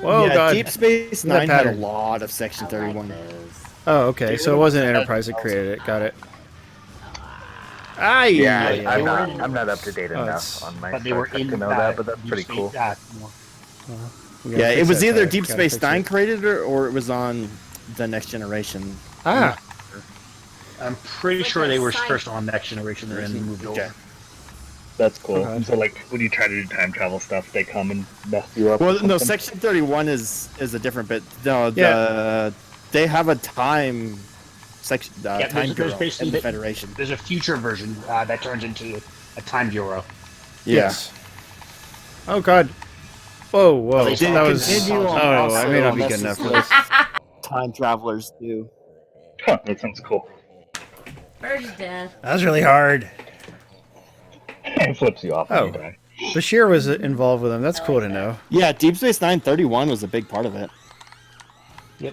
Whoa, yeah, God. Deep Space Look at that Nine had a pattern. lot of Section I 31. like those. Oh, okay. So it wasn't Enterprise that created it. Got it. Ah, Yeah, I'm not up to date Oh, enough it's- on my But they Star were Trek in to know that, but that's Deep pretty Space- cool. We gotta Yeah, fix it was that, either Tyler. Deep Gotta Space fix Nine it. created it, or it was on the Next Generation. Ah, I'm pretty Like sure a they were side- first on Next Generation and then moved over. Okay. That's cool. Okay. So, like, when you try to do time travel stuff, they come and mess you up. Well, or no, something? Section 31 is a different bit. No, Yeah. they have a time section, Yeah, time there's bureau basically in the the- Federation. There's a future version that turns into a time bureau. yes. Oh, God. Whoa, whoa. They That was. continue on Oh, I may not be also good enough for with this. Time travelers do. Huh, that sounds cool. Bird's death. That was really hard. It flips you off when Oh. you die. Bashir was involved with them. That's cool to know. Yeah, Deep Space Nine 31 was a big part of it. Yep.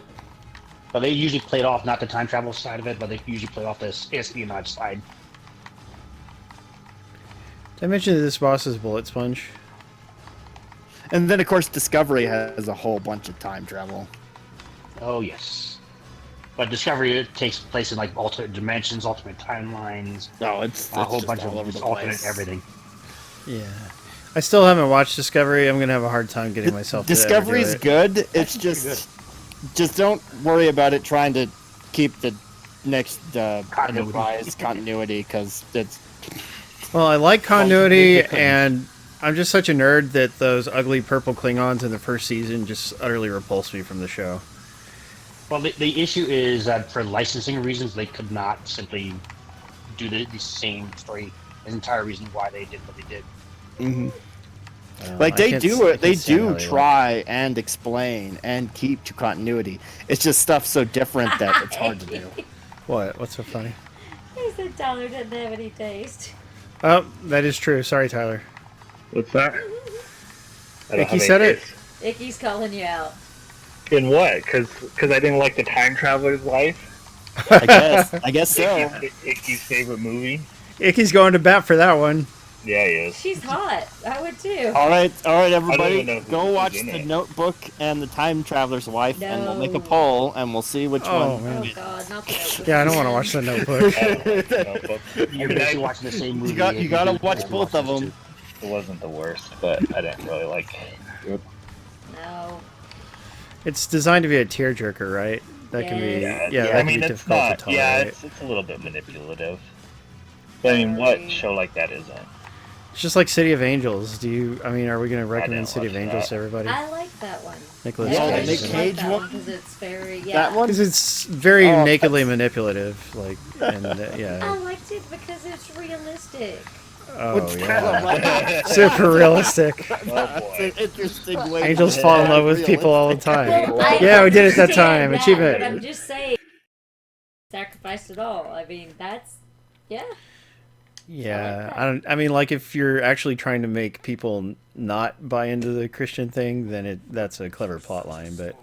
But they usually played off not the time travel side of it, but they usually play off this espionage side. Did I mention that this boss is Bullet Sponge? And then, of course, Discovery has a whole bunch of time travel. Oh yes. But Discovery it takes place in like alternate dimensions, alternate timelines, No, it's a whole just bunch all of over the alternate place. everything. Yeah. I still haven't watched Discovery. I'm going to have a hard time getting myself to ever do Discovery's it. good. It's pretty just don't worry about it trying to keep the next Continuity. Enterprise continuity because it's Well, I like continuity, and I'm just such a nerd that those ugly purple Klingons in the first season just utterly repulsed me from the show. Well, the issue is that for licensing reasons, they could not simply do the same story. There's an entire reason why they did what they did. like I they can't do I it. They can't stand how do they try and explain and keep to continuity. It's just stuff so different that it's hard to do. look. What? What's so funny? He said Tyler didn't have any taste. Oh, that is true. Sorry, Tyler. What's that? I don't Icky have said any it? taste. Icky's calling you out. In what? Because I didn't like the Time Traveler's Wife. I guess so. Icky's favorite movie. Icky's going to bat for that one. Yeah, he is. She's hot. I would too. All right, everybody, even know who go was watch in The it. Notebook and The Time Traveler's Wife, and we'll make a No. poll, and we'll see which Oh, one. man. Oh God, not that. Yeah, I don't want to watch The Notebook. Notebook. You're basically watching the same movie. You gotta and watch both of them. It wasn't the worst, but I didn't really like it. No. It's designed to be a tearjerker, right? That can be, Yes. yeah, that I can mean, be it's difficult not. to tolerate. Yeah, it's a little bit manipulative. But I mean, what Sorry. show like that isn't? It's just like City of Angels. Are we going to recommend didn't City of watch Angels that. to everybody? I like that one. Nicholas Yeah, I the Cage. Nick like Cage that one? because it's very That one? Because it's very Oh, nakedly that's- manipulative, like, and I yeah. liked it because it's realistic. Oh yeah. Like, Super realistic. Oh it's boy. an interesting way. Angels to fall in have love with people all the time. I Yeah, we did it that understand time. that, Achievement. But I'm just saying, sacrificed it all. I mean, that's yeah. Yeah, I mean, like if you're actually trying to make people not buy into the Christian thing, then that's a clever plot line. But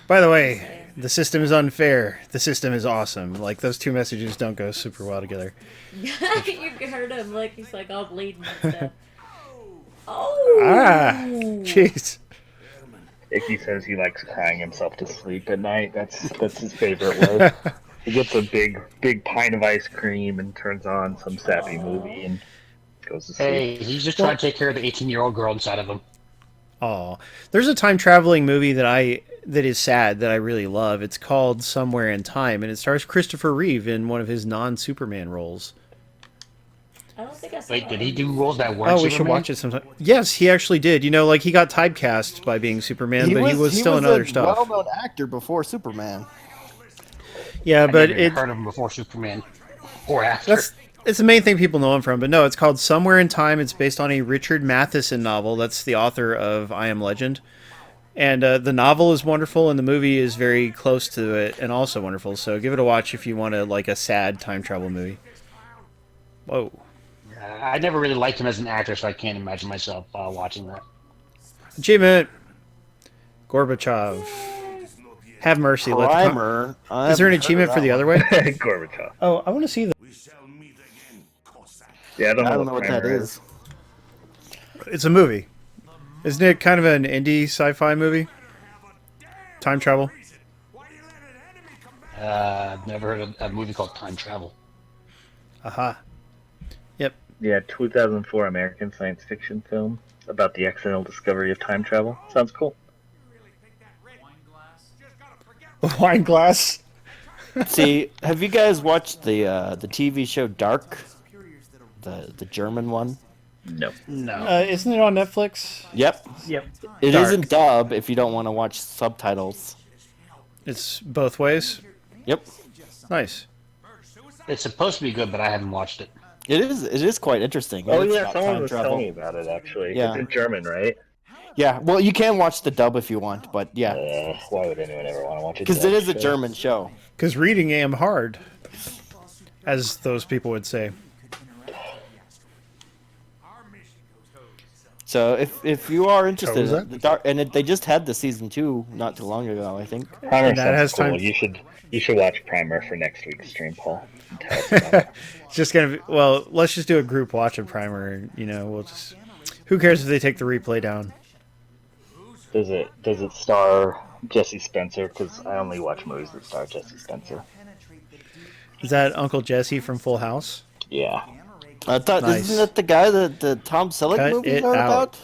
By the way, the system is unfair. The system is awesome. Like, those two messages don't go super well together. You heard him, like, he's like all bleeding and stuff. Oh! Ah, jeez. Icky says he likes crying himself to sleep at night. That's his favorite way. He gets a big pint of ice cream and turns on some sappy movie and goes to sleep. Hey, he's just trying to take care of the 18-year-old girl inside of him. Oh, there's a time traveling movie that is sad that I really love. It's called Somewhere in Time, and it stars Christopher Reeve in one of his non-Superman roles. I don't think I saw Wait, did that. he do roles that weren't Oh, we should Superman? watch it sometime. Yes, he actually did. You know, like he got typecast by being Superman, but he was still in other stuff. He was a well-known actor before Superman. Yeah, I but never even heard of him before Superman or after. it's the main thing people know him from. But no, it's called Somewhere in Time. It's based on a Richard Matheson novel. That's the author of I Am Legend. And the novel is wonderful, and the movie is very close to it and also wonderful. So give it a watch if you want a sad time travel movie. Whoa. I never really liked him as an actor, so I can't imagine myself watching that. Achievement. Gorbachev. Have mercy. Let the Primer. Is there an achievement for the other way? Gorbachev. Oh, I want to see the. We shall meet again, Cossack. Yeah, I don't I know, don't know what that Primer is. It's a movie. Isn't it kind of an indie sci-fi movie? Time travel. Why you let an enemy come back? I've never heard of a movie called Time Travel. Aha. Yep. Yeah, 2004 American science fiction film about the accidental discovery of time travel. Sounds cool. Wine glass. See, have you guys watched the TV show Dark? The German one? No. No. Isn't it on Netflix? Yep. Yep. It Dark. is in dub if you don't want to watch subtitles. It's both ways. Yep. Nice. It's supposed to be good, but I haven't watched it. It is quite interesting. Oh It's yeah, about someone time was travel. telling me about it actually. Yeah. It's in German, right? Yeah, well, you can watch the dub if you want, but yeah, Why would anyone ever want to watch it? because it is a German show. Because reading am hard, as those people would say. So if you are interested, was in that? the Dark, and they just had the season 2 not too long ago, I think. Primer And that has sounds cool. time- You should watch Primer for next week's stream, Paul. And tell us about it. It's just gonna be, well, let's just do a group watch of Primer, and we'll just. Who cares if they take the replay down? Does it star Jesse Spencer? Because I only watch movies that star Jesse Spencer. Is that Uncle Jesse from Full House? Yeah. I thought Nice. isn't that the guy that the Tom Selleck Cut movies it are out.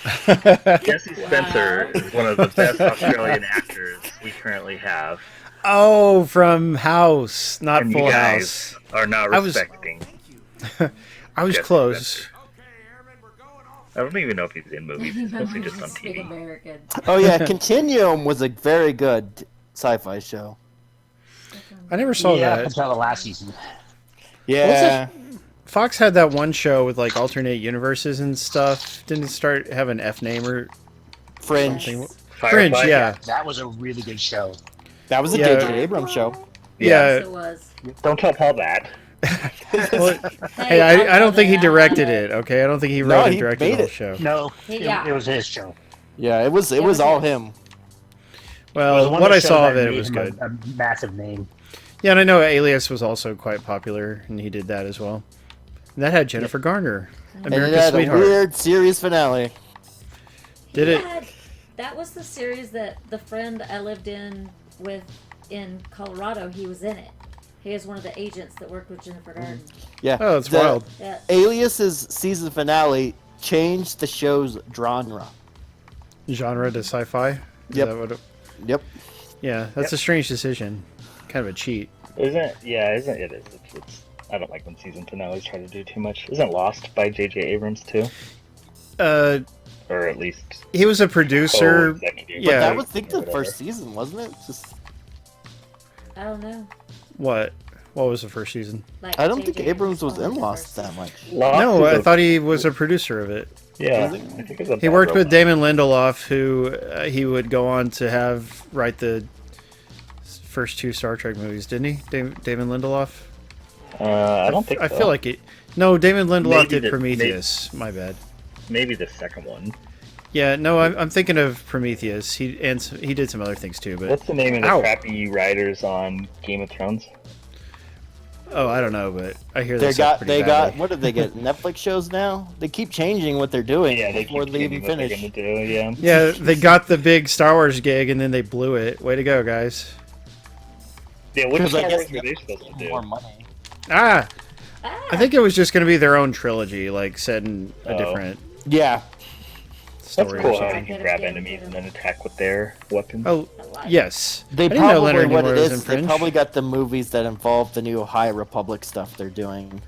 about? Jesse Spencer is one of the best Australian actors we currently have. Oh, from House, not And Full you guys House. are not I was- respecting. I was Jesse close. Spencer. Okay, Airman, we're going off. I don't even know if he's in movies. He's mostly just on Speak TV. American. Oh yeah, Continuum was a very good sci-fi show. I never saw yeah, that. until the last season. Yeah, Fox had that one show with like alternate universes and stuff. Didn't it start have an F name or Fringe. something? Firefly? Fringe, yeah. That was a really good show. That was a Yeah. J.J. Abrams show. Yeah. Yes, it was. Don't tell Paul that. Well, hey, I don't think he directed it. Okay, I don't think he No, wrote and he directed made the whole it. show. No, Yeah. it was his show. Yeah, it was was all his. him. It was Well, one what of I the saw shows of that it made was him good. A massive name. Yeah, and I know Alias was also quite popular, and he did that as well. And that had Jennifer Garner, And it America's had a Sweetheart. weird series finale. Did it? That was the series that the friend I lived in with in Colorado, he was in it. He is one of the agents that worked with Jennifer Garner. Yeah. Oh, it's The wild. Yeah. Alias's season finale changed the show's genre. Genre to sci-fi. Is Yep. that what it- Yep. yeah, that's a strange decision. Kind of a cheat. Isn't it? It's, I don't like when season finales try to do too much. Isn't Lost by J.J. Abrams too? Or at least He was a producer. co-executive. Yeah. That was, I think, Or the whatever. first season, wasn't it? Just, I don't know. What? What was the first season? Like I don't think J.J. Abrams was owned in the Lost first that season. much. Lost No, is I a- thought he was a producer of it. Yeah, Was he? I think it's a He bad worked with robot. Damon Lindelof, who he would go on to have write the first two Star Trek movies, didn't he? Damon Lindelof. I don't think. I so. feel like it. No, Damon Lindelof Maybe did the- Prometheus. My bad. maybe the second one. Yeah, no, I'm thinking of Prometheus. He did some other things too, but What's the name of the Ow. crappy writers on Game of Thrones? oh, I don't know, but I hear They they suck got pretty badly. what did they get? Netflix shows now? They keep changing what they're doing Yeah, they before keep they even changing what they're finish. gonna do. Yeah. Yeah, they got the big Star Wars gig and then they blew it. Way to go, guys! Yeah. What Because I Star guess Wars were they supposed to do? more money. Ah, Ah, I think it was just going to be their own trilogy, like set in a Oh. different Yeah, That's story. cool or how something. you can grab enemies and then attack with their weapons. Oh, I like it. yes. they I didn't know probably Leonard what it Nimoy was in is. They Fringe. probably got the movies that involve the new High Republic stuff they're doing.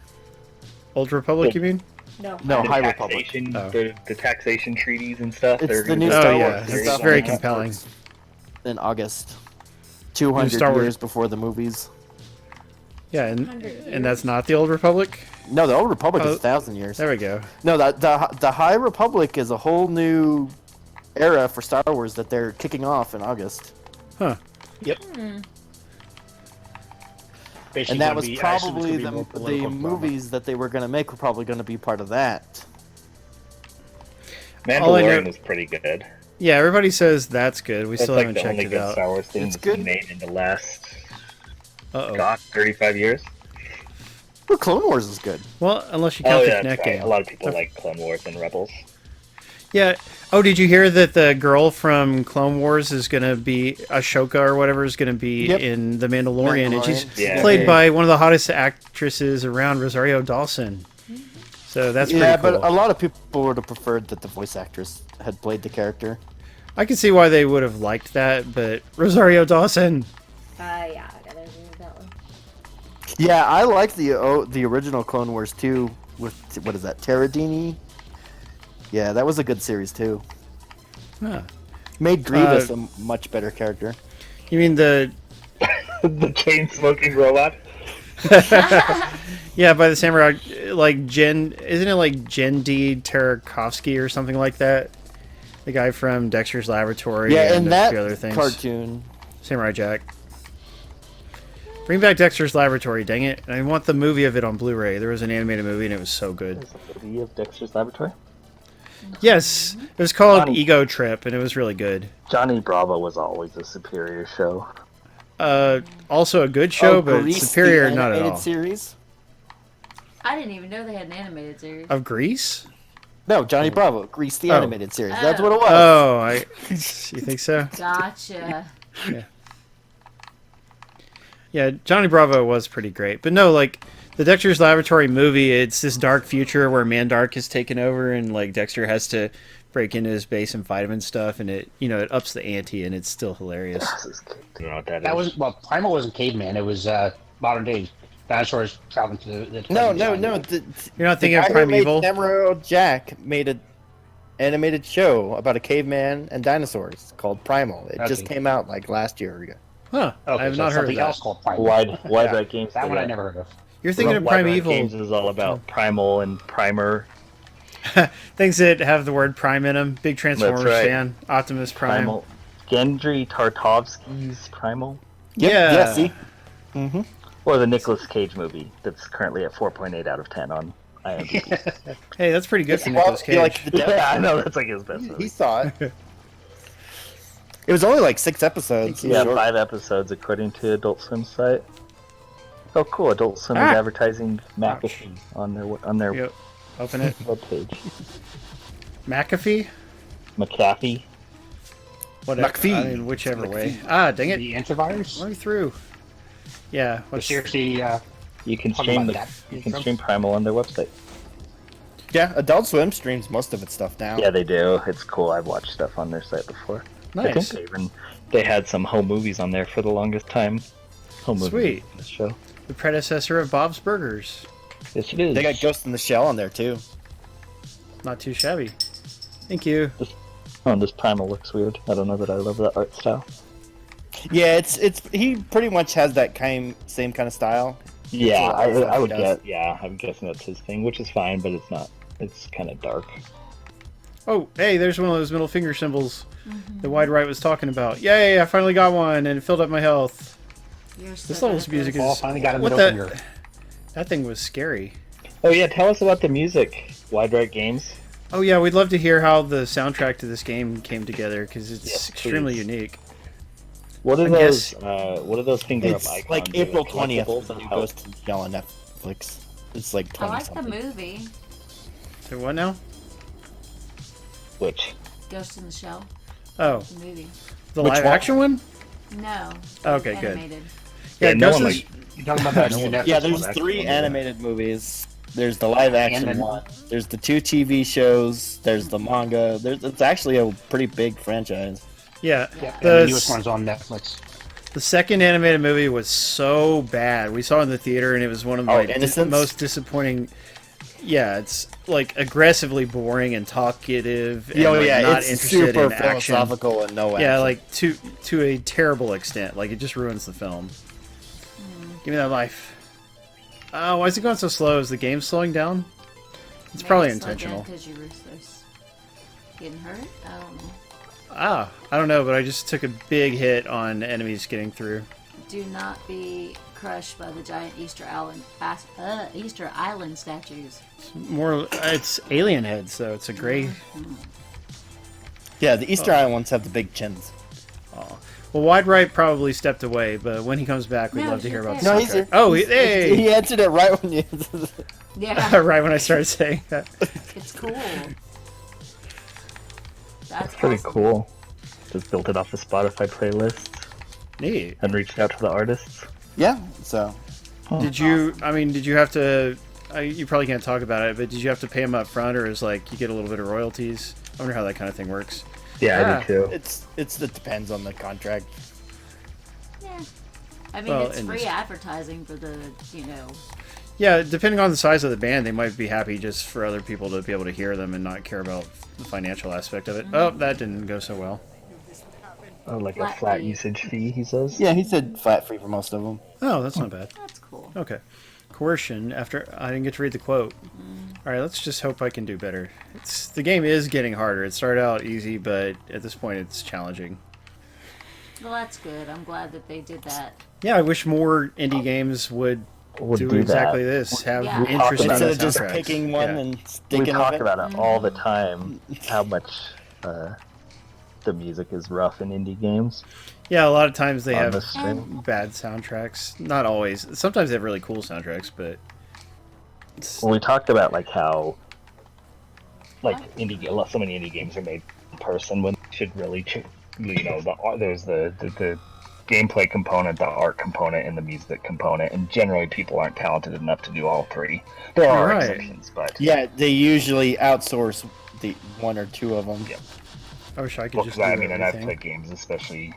Old Republic, you mean? No. No, The High Republic. taxation, Oh. the taxation treaties and stuff. It's they're the gonna new do- Oh, Star yeah, Wars. it's stuff very on Netflix compelling. In August, 200 Star Wars- years before the movies. Yeah, 100 and that's years. not the Old Republic? No, the Old Republic Oh, is 1,000 years. There we go. No, the High Republic is a whole new era for Star Wars that they're kicking off in August. Huh. Basically And that gonna was be- I assume it's probably gonna be the more political drama. movies that they were going to make were probably going to be part of that. All I know- Mandalorian was pretty good. Yeah, everybody says that's good. We That's still like haven't the checked only it good out. Star Wars thing It's that's been good. made in the last Uh-oh. 35 years. Well, Clone Wars is good. Well, unless you Oh count yeah, the that's Kinect right. game. A lot of people like Clone Wars and Rebels. Yeah. Oh, did you hear that the girl from Clone Wars is going to be Ashoka or whatever is going to be Yep. in The Mandalorian, and she's Yeah. played by one of the hottest actresses around, Rosario Dawson. So that's Yeah, pretty cool. but a lot of people would have preferred that the voice actress had played the character. I can see why they would have liked that, but Rosario Dawson. Yeah, I gotta agree with that one. Yeah, I like the original Clone Wars too. With what is that, Terradini? Yeah, that was a good series too. Huh. Made Grievous a much better character. You mean the The chain smoking robot. yeah, by the samurai, like Jen, isn't it like Jen D. Tarakovsky or something like that? The guy from Dexter's Laboratory. Yeah, and and a that few other things. cartoon. Samurai Jack. Bring back Dexter's Laboratory, dang it! And I want the movie of it on Blu-ray. There was an animated movie and it was so good. There's a movie of Dexter's Laboratory. Yes, it was called Johnny. Ego Trip and it was really good. Johnny Bravo was always a superior show. Also a good show, but Grease, the superior not at animated all. Series? I didn't even know they had an animated series. Of Grease? No, Johnny Bravo, Grease the Oh. animated series. That's what it was. Oh, you think so? Gotcha. Yeah, Johnny Bravo was pretty great. But no, like, the Dexter's Laboratory movie, it's this dark future where Mandark is taken over and, like, Dexter has to break into his base and fight him and stuff, and it, it ups the ante, and it's still hilarious. I don't know what that That is. was Primal wasn't caveman. It was modern day dinosaurs traveling to the No. You're not thinking the of guy who made Primeval? Samurai Jack made an animated show about a caveman and dinosaurs called Primal. It just Okay. came out like last year or ago. Huh, Okay, I have so not heard of something that. else called Primal. Why Yeah, that games? That one I never heard of. You're thinking of Wide Rat Primeval. Games is all about primal and primer. Things that have the word Prime in them. Big Transformers right. fan. Optimus Prime. Primal. Gendry Tartovsky's Primal, Yep, Yeah. yeah, see? or the Nicolas Cage movie that's currently at 4.8 out of 10 on IMDb. Hey, that's pretty good for Well, Nicolas he Cage. liked the devil. Yeah, I know that's like his best He movie. saw it. It was only like 6 episodes. Yeah, Short. 5 episodes according to Adult Swim site. Oh, cool! Adult Swim is Ah! advertising McAfee on their Yep. Open it. webpage. McAfee? McAfee. Whatever. McAfee. I mean, whichever way. Ah, dang it. The antivirus. Let me through. Yeah. But What's, seriously, You can Talking stream about that. you can stream Primal on their website. Yeah, Adult Swim streams most of its stuff now. Yeah, they do. It's cool. I've watched stuff on their site before. I nice. think they had some home movies on there for the longest time. Home movies Sweet. in this show. The predecessor of Bob's Burgers. Yes, it is. They got Ghost in the Shell on there too. Not too shabby. Thank you. Oh, this Primal looks weird. I don't know that I love that art style. Yeah, it's he pretty much has that same kind of style. Yeah, That's what I would he does. guess. Yeah, I'm guessing that's his thing, which is fine, but it's not. It's kind of dark. Oh, hey, there's one of those middle finger symbols the wide right was talking about. Yay, I finally got one, and it filled up my health. You're This so level's good at music this. oh, is... finally got a What middle that... finger. That thing was scary. Oh yeah, tell us about the music. Wide Right Games. Oh yeah, we'd love to hear how the soundtrack to this game came together because it's Yes, extremely please. unique. What are I those? guess- What are those finger up It's icons? like Are they April 20th, collectibles the and new how- Ghost in the Shell on Netflix. It's like I 20 like something. the movie Say what now? Which? Ghost in the Shell. Oh, The movie. the Which live one? action one? No. Okay, good. Animated. Yeah, no Ghost one is- You're talking about that new Netflix Yeah, one. there's That's 3 cool, yeah. animated movies. There's the live action then- one. There's the 2 TV shows. There's the manga. It's actually a pretty big franchise. Yeah. Yeah, and the newest The, one's on Netflix. the second animated movie was so bad. We saw it in the theater, and it was one of Oh, my Innocence? most disappointing. Yeah, it's like aggressively boring and talkative. And, Oh like, yeah, not it's interested super in action. philosophical and no action. Yeah, like to a terrible extent. Like it just ruins the film. Give me that life. Oh, why is it going so slow? Is the game slowing down? It's probably intentional. Because you were so getting hurt. I don't know. Ah, I don't know, but I just took a big hit on enemies getting through. Do not be crushed by the giant Easter Island statues. It's alien heads, so it's a gray. Yeah, the Easter Island ones have the big chins. Well, Wide Right probably stepped away, but when he comes back, we'd No, love to hear about the he's No, he's soundtrack. here. Oh, He hey! answered it right when you. Yeah, Right when I started saying that. it's cool. That's Pretty awesome. cool. Just built it off the Spotify playlist Neat. and reached out to the artists. Yeah, so Did you? I mean, did you have to? You probably can't talk about it, but did you have to pay him up front, or is like you get a little bit of royalties? I wonder how that kind of thing works. Yeah, I Ah. do too. it depends on the contract. Yeah. I mean, Well, it's in free this- advertising for the, Yeah, depending on the size of the band, they might be happy just for other people to be able to hear them and not care about the financial aspect of it. Oh, that didn't go so well. Oh, like a Flat flat fee. usage fee, he says. Yeah, he said flat free for most of them. Oh, that's not bad. That's cool. Okay. Coercion, after I didn't get to read the quote. Alright, let's just hope I can do better. The game is getting harder. It started out easy, but at this point it's challenging. Well, that's good. I'm glad that they did that. Yeah, I wish more indie games would do exactly this. Have Yeah. We talked interesting about Instead it. of just soundtracks. picking one Yeah. and We sticking talk with it. about it all the time, how much the music is rough in indie games. Yeah, a lot of times they on have the stream. bad soundtracks. Not always. Sometimes they have really cool soundtracks, but Well, we talked about like how so many indie games are made in person when they should really, there's the gameplay component, the art component, and the music component, and generally people aren't talented enough to do all 3. There are Right. exceptions, but Yeah, they usually outsource the 1 or 2 of them. Yeah. I wish I could well, just 'cause do I mean, and I've everything. played games, especially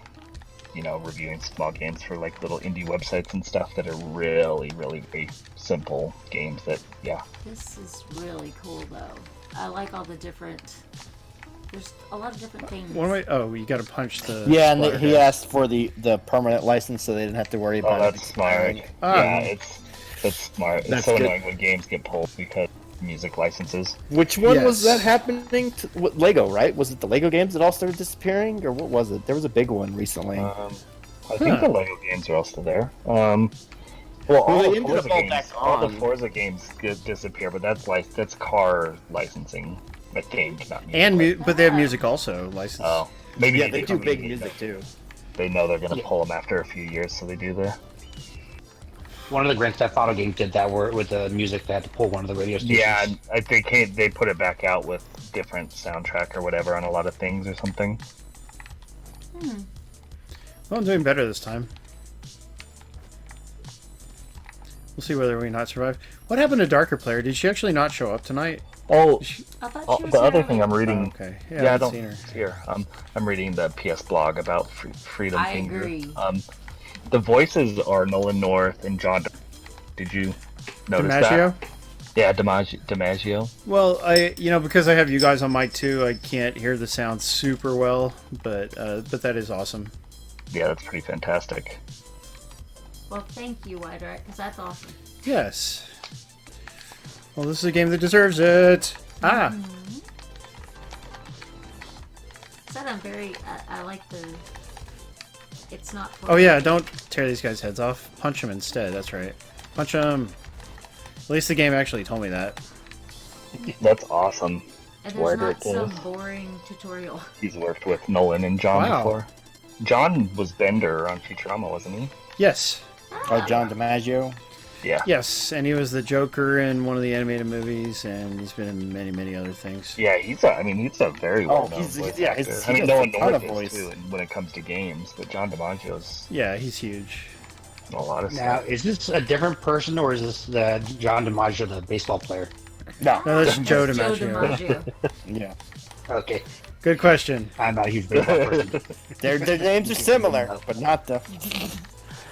reviewing small games for like little indie websites and stuff that are really, really very simple games that, yeah. This is really cool, though. I like all the different. There's a lot of different things. One way. Oh, you got to punch the. Yeah, and splatter he head. asked for the permanent license so they didn't have to worry Oh, about it. that's smart. Ah. Yeah, that's smart. That's It's so good. annoying when games get pulled because of music licenses. Which one was Yes. that happening to Lego, right? Was it the Lego games that all started disappearing, or what was it? There was a big one recently. I think the Lego games are all still there. Well, Well, all they the ended up Forza all games, back all the on. Forza games disappear, but that's car licensing. That game, not music. And but they have music also licensed. Oh, maybe yeah, they do come big in, music too. They know they're gonna pull them after a few years, so they do the. One of the Grand Theft Auto games did that where with the music they had to pull one of the radio stations. Yeah, I think they put it back out with different soundtrack or whatever on a lot of things or something. Well, I'm doing better this time. We'll see whether we not survive. What happened to Darker Player? Did she actually not show up tonight? Oh, I thought she was the other here thing I'm earlier. reading. Okay. Yeah, Yeah, I haven't don't seen her. here. I'm reading the PS blog about Freedom I Finger. agree. The voices are Nolan North and John. Did you notice DiMaggio? that? Yeah, DiMaggio. Well, because I have you guys on mic too, I can't hear the sound super well, but that is awesome. Yeah, that's pretty fantastic. Well, thank you, Wide Right, because that's awesome. Yes. Well, this is a game that deserves it. Ah. Said I'm very. I like the. It's not. Oh yeah, don't tear these guys' heads off. Punch them instead. That's right. Punch them. At least the game actually told me that. That's awesome. And there's Where not it some is. boring tutorial. He's worked with Nolan and John Wow. before. John was Bender on Futurama, wasn't he? Yes. Oh, John DiMaggio. Yeah. Yes, and he was the Joker in one of the animated movies, and he's been in many, many other things. Yeah, he's a very well known he's- voice yeah, actor. he's- I he mean, does no a one ton knows of this voice. too when it comes to games, but John DiMaggio's Yeah, he's huge. in a lot of Now, stuff. is this a different person, or is this the John DiMaggio, the baseball player? No. No, that's Joe Joe DiMaggio. DiMaggio. Yeah. Okay, Good question. I'm not a huge baseball person. Their names are similar, but not the.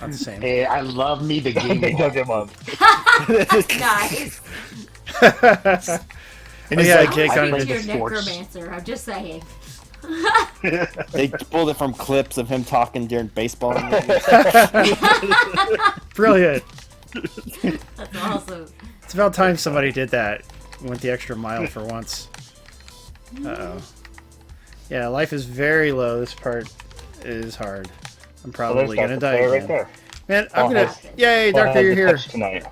Not the same. Hey, I love me the game. They dug him up. Nice. And Oh, he's yeah, like, Jake I on played You're the a sports. necromancer. I'm just saying. they pulled it from clips of him talking during baseball. Brilliant. That's awesome. It's about time somebody did that. Went the extra mile for once. Uh-oh. Yeah, life is very low. This part is hard. I'm Well, there's probably gonna Dr. die Claire again. right there. Man, I'm Oh, gonna... has- Yay, Well, Doctor, I you're had the here. touch tonight.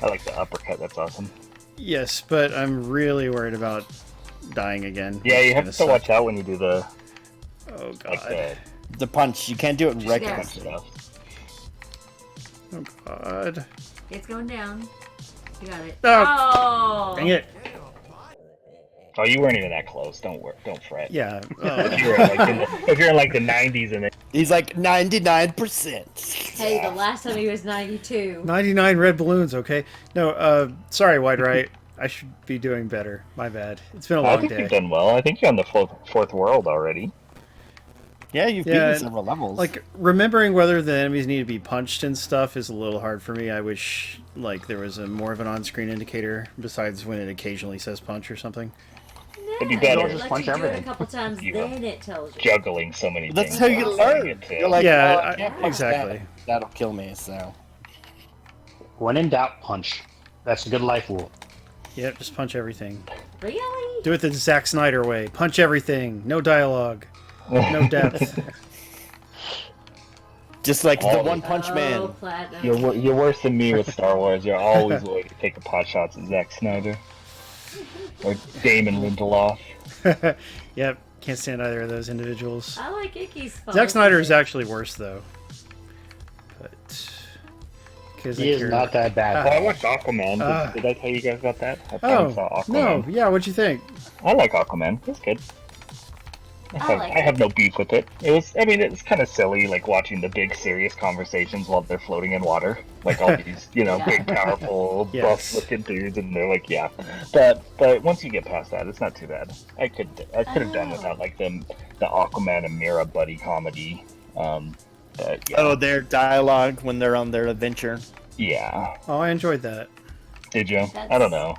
I like the uppercut. That's awesome. Yes, but I'm really worried about dying again. Yeah, which you is have gonna to suck. watch out when you do the Oh, like God. The punch. You can't do it There. regular. stuff. Oh, God. It's going down. You got it. Oh. Oh! Dang it. Oh, you weren't even that close. Don't fret. Yeah. If Oh. you're if you're in like the 90s and He's like 99%. Hey, the last time he was 92. 99 red balloons, okay? No, sorry, Wide Right. I should be doing better. My bad. It's been a I long think you've day. done well. I think you're on the fourth world already. Yeah, you've Yeah, beaten several levels. Like, remembering whether the enemies need to be punched and stuff is a little hard for me. I wish, like, there was a more of an on-screen indicator besides when it occasionally says punch or something. It'd be No, better. it Just lets punch you do it a everything. couple times, You then it tells you. Juggling so many That's things. how you while doing learn. it, too. You're like, Yeah, oh, I can't punch exactly. that. That'll kill me. So When in doubt, punch. That's a good life rule. Yep, just punch everything. Really? Do it the Zack Snyder way. Punch everything. No dialogue. No depth. just like the Oh. One Punch Oh, Man. platinum. You're worse than me with Star Wars. You're always willing to take a pot shots at Zack Snyder or Damon Lindelof. Yep, can't stand either of those individuals. I like Icky's fun. Zack Snyder is actually worse, though. But... Because He is not that bad. Oh, I watched Aquaman. Ah. Did I tell you guys about that? I Oh, finally saw Aquaman. no. Yeah, what'd you think? I like Aquaman. It's good. like I have no beef with it. It's kind of silly, like watching the big serious conversations while they're floating in water, like all these, Yeah. big, powerful, Yes. buff-looking dudes, and they're like, yeah. But once you get past that, it's not too bad. I could have done Oh. without like the Aquaman and Mira buddy comedy. But yeah, Oh, their dialogue when they're on their adventure. yeah. Oh, I enjoyed that. Did you? I That's- don't know.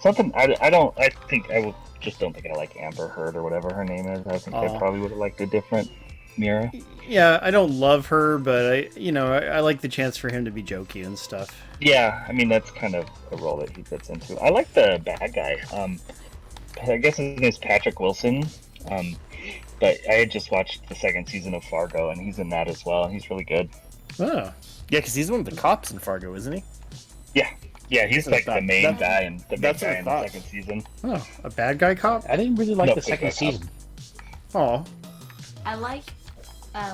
Something I don't. I think I will. Just don't think I like Amber Heard or whatever her name is. I think I Aw. probably would have liked a different Mira. Yeah, I don't love her, but I like the chance for him to be jokey and stuff. Yeah, that's kind of a role that he fits into. I like the bad guy. I guess his name is Patrick Wilson. But I had just watched the second season of Fargo, and he's in that as well. He's really good. Oh, Yeah, because he's one of the cops in Fargo, isn't he? Yeah, he's like the main guy and the big that's what guy I in the thought. second season. oh, a bad guy cop? I didn't really like No, the second it's not. season. Oh, I like.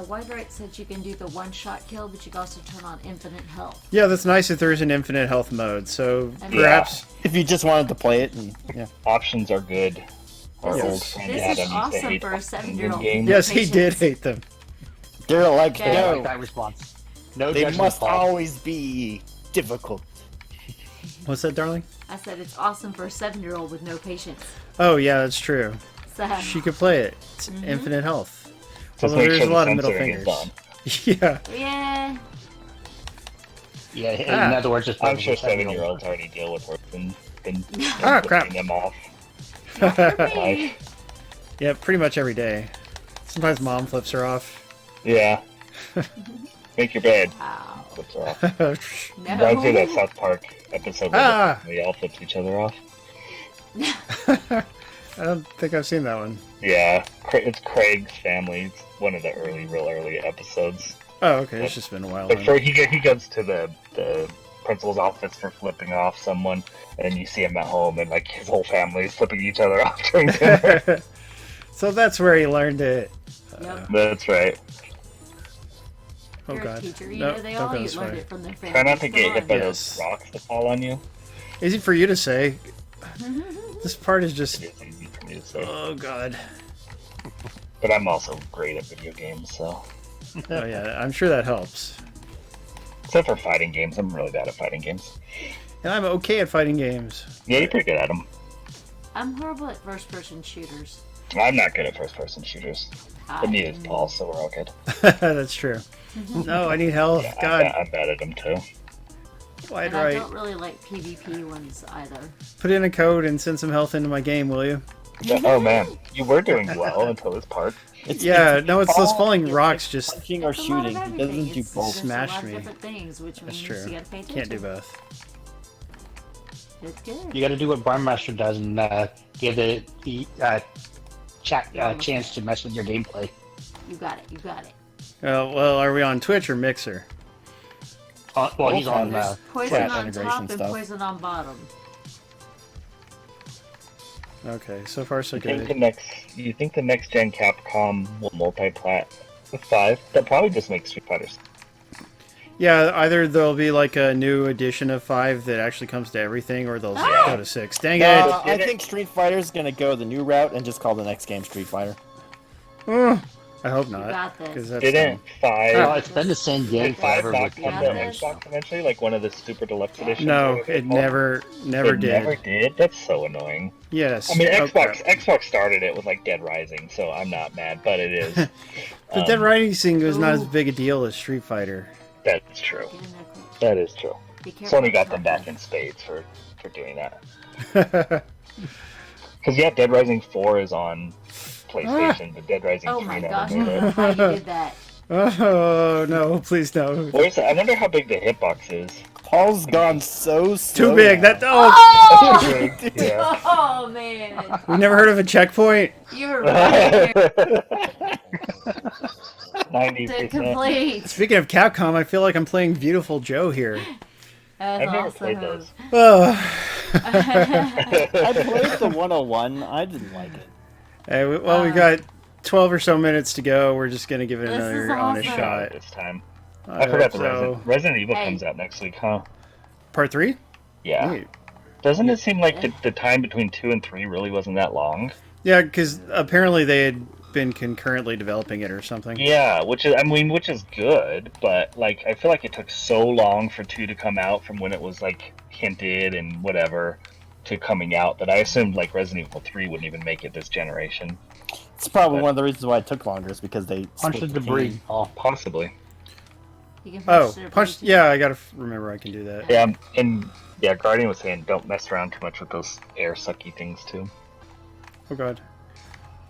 Wide Right said you can do the one-shot kill, but you can also turn on infinite health. yeah, that's nice if there's an infinite health mode. So And- perhaps, If you just wanted to play it, and yeah. Options are good. Our This old is- friend this is Adam used to awesome hate for a options in 7-year-old. games. yes, he did Patience. hate them. They're like, Okay. I like no, that response. No they judgment, must Paul. always be difficult. What's that, darling? I said it's awesome for a 7-year-old with no patience. Oh, yeah, that's true. So, She could play it. It's infinite health. Just Although make there's sure a the lot of middle censoring is fingers. done. Yeah. yeah. Yeah, in Ah. other words, just I'm sure perfect for 7-year-olds already deal with work and been Ah, crap. them off. Hey. Yeah, pretty much every day. Sometimes mom flips her off. Yeah. Make your bed. Wow. Flips her off. No. Reminds me of that South Park episode where Ah. we all flipped each other off. I don't think I've seen that one. Yeah, it's Craig's family. It's one of the real early episodes. Oh, okay. It's just been a while. But then. he goes to the principal's office for flipping off someone, and you see him at home, and like his whole family is flipping each other off during dinner. So that's where he learned it. Yep. That's right. Oh You're a god. teacher. You No, know, they don't all go this learned way. it from their families. Try not to Come get on. hit by Yes. those rocks that fall on you. Easy for you to say. This part is just. It is easy for me to say. Oh god. But I'm also great at video games, so. Oh yeah, I'm sure that helps. Except for fighting games, I'm really bad at fighting games. And I'm okay at fighting games. Yeah, you're pretty good at them. I'm horrible at first-person shooters. I'm not good at first-person shooters. But neither is Paul, so we're all good. That's true. No, I need health. Yeah, God, I'm bad at them too. wide And I right. don't really like PvP ones either. Put in a code and send some health into my game, will you? Oh man, you were doing well until this part. Yeah, no, it's those all- falling rocks just Punching or It's a lot of shooting. It everything. doesn't do It's- both. there's a Smashed lot of me. different things, which That's means true. you gotta pay attention. Can't do both. It's good. You got to do what Barnmaster does and give the chat chance to mess with your gameplay. You got it. You got it. Well, are we on Twitch or Mixer? Well, he's on. There's poison chat on integration top and stuff. poison on bottom. Okay, so far so You think the good. next gen Capcom will multi-plat with 5? They'll probably just make Street Fighters. Yeah, either there'll be like a new edition of 5 that actually comes to everything, or they'll go to 6. Dang it! I think Street Fighter's gonna go the new route and just call the next game Street Fighter. I hope not, got this. because that's Didn't dumb. 5? Well, it's been the same game Did 5 forever. not With come to Yeah, that's- Xbox eventually? Like one of the super deluxe editions? No, or it whatever it's never called? did. It never did? That's so annoying. Yes. I mean, Oh, crap. Xbox started it with like Dead Rising, so I'm not mad, but it is. But Dead Rising was not as Ooh. big a deal as Street Fighter. That's true. Get in there quick. That is true. Be careful. Sony got them back in spades for doing that. Because yeah, Dead Rising 4 is on PlayStation, but Dead Rising Oh 3 my never gosh, I made don't it. know how you did that. Oh no! Please no. Where's the, I wonder how big the hitbox is. Paul's gone so slow. Too big. now. That oh, Oh! Yeah. Oh man, we never heard of a checkpoint. you were right here 90%. to complete. Speaking of Capcom, I feel like I'm playing Beautiful Joe here. That's I've never awesome. played those. Oh. I played the 101. I didn't like it. Hey, well, we got 12 or so minutes to go. We're just gonna give it This is another honest awesome. shot. This time. I I forgot hope the so. Resident Evil Hey. comes out next week, huh? Part 3? Yeah. Wait. Doesn't it seem like the time between 2 and 3 really wasn't that long? Yeah, because apparently they had been concurrently developing it or something. Yeah, which is good, but like I feel like it took so long for 2 to come out from when it was like hinted and whatever to coming out that I assumed like Resident Evil 3 wouldn't even make it this generation. It's probably one of the reasons why it took longer is because they Punch the split debris. team. Oh, Possibly. You can Oh, the punch! debris. Yeah, I gotta remember I can do that. Yeah, and yeah, Guardian was saying don't mess around too much with those air sucky things too. Oh god.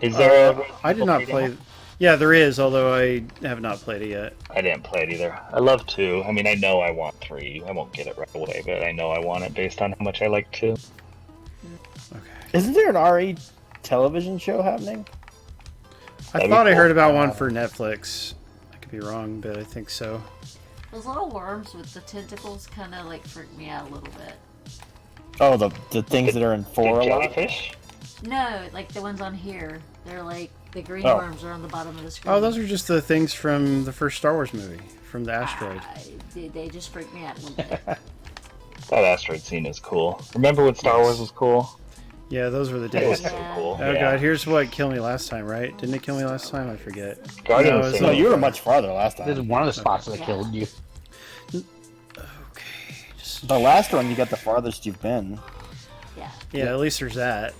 Is there? I did not play. Yeah, there is, although I have not played it yet. I didn't play it either. I love 2. I mean, I know I want 3. I won't get it right away, but I know I want it based on how much I like 2. Okay. Isn't there an RE television show happening? I That'd be thought I cool. heard about one for Netflix. I could be wrong, but I think so. Those little worms with the tentacles kind of like freak me out a little bit. Oh, the things that are in 4 a lot? Jellyfish? No, like the ones on here. They're like the green Oh. worms are on the bottom of the screen. Oh, those are just the things from the first Star Wars movie, from the asteroid. They just freak me out a little bit. That asteroid scene is cool. Remember when Star Wars was cool? Yeah, those were the It was days. so Yeah. cool. Oh yeah. god, here's what killed me last time, right? Didn't it kill me last time? I forget. Guardian No, was it's saying No, you were much farther last this is time. one of the spots that Yeah. killed you. Okay, just The last one, you got the farthest you've been. Yeah. yeah. At least there's that.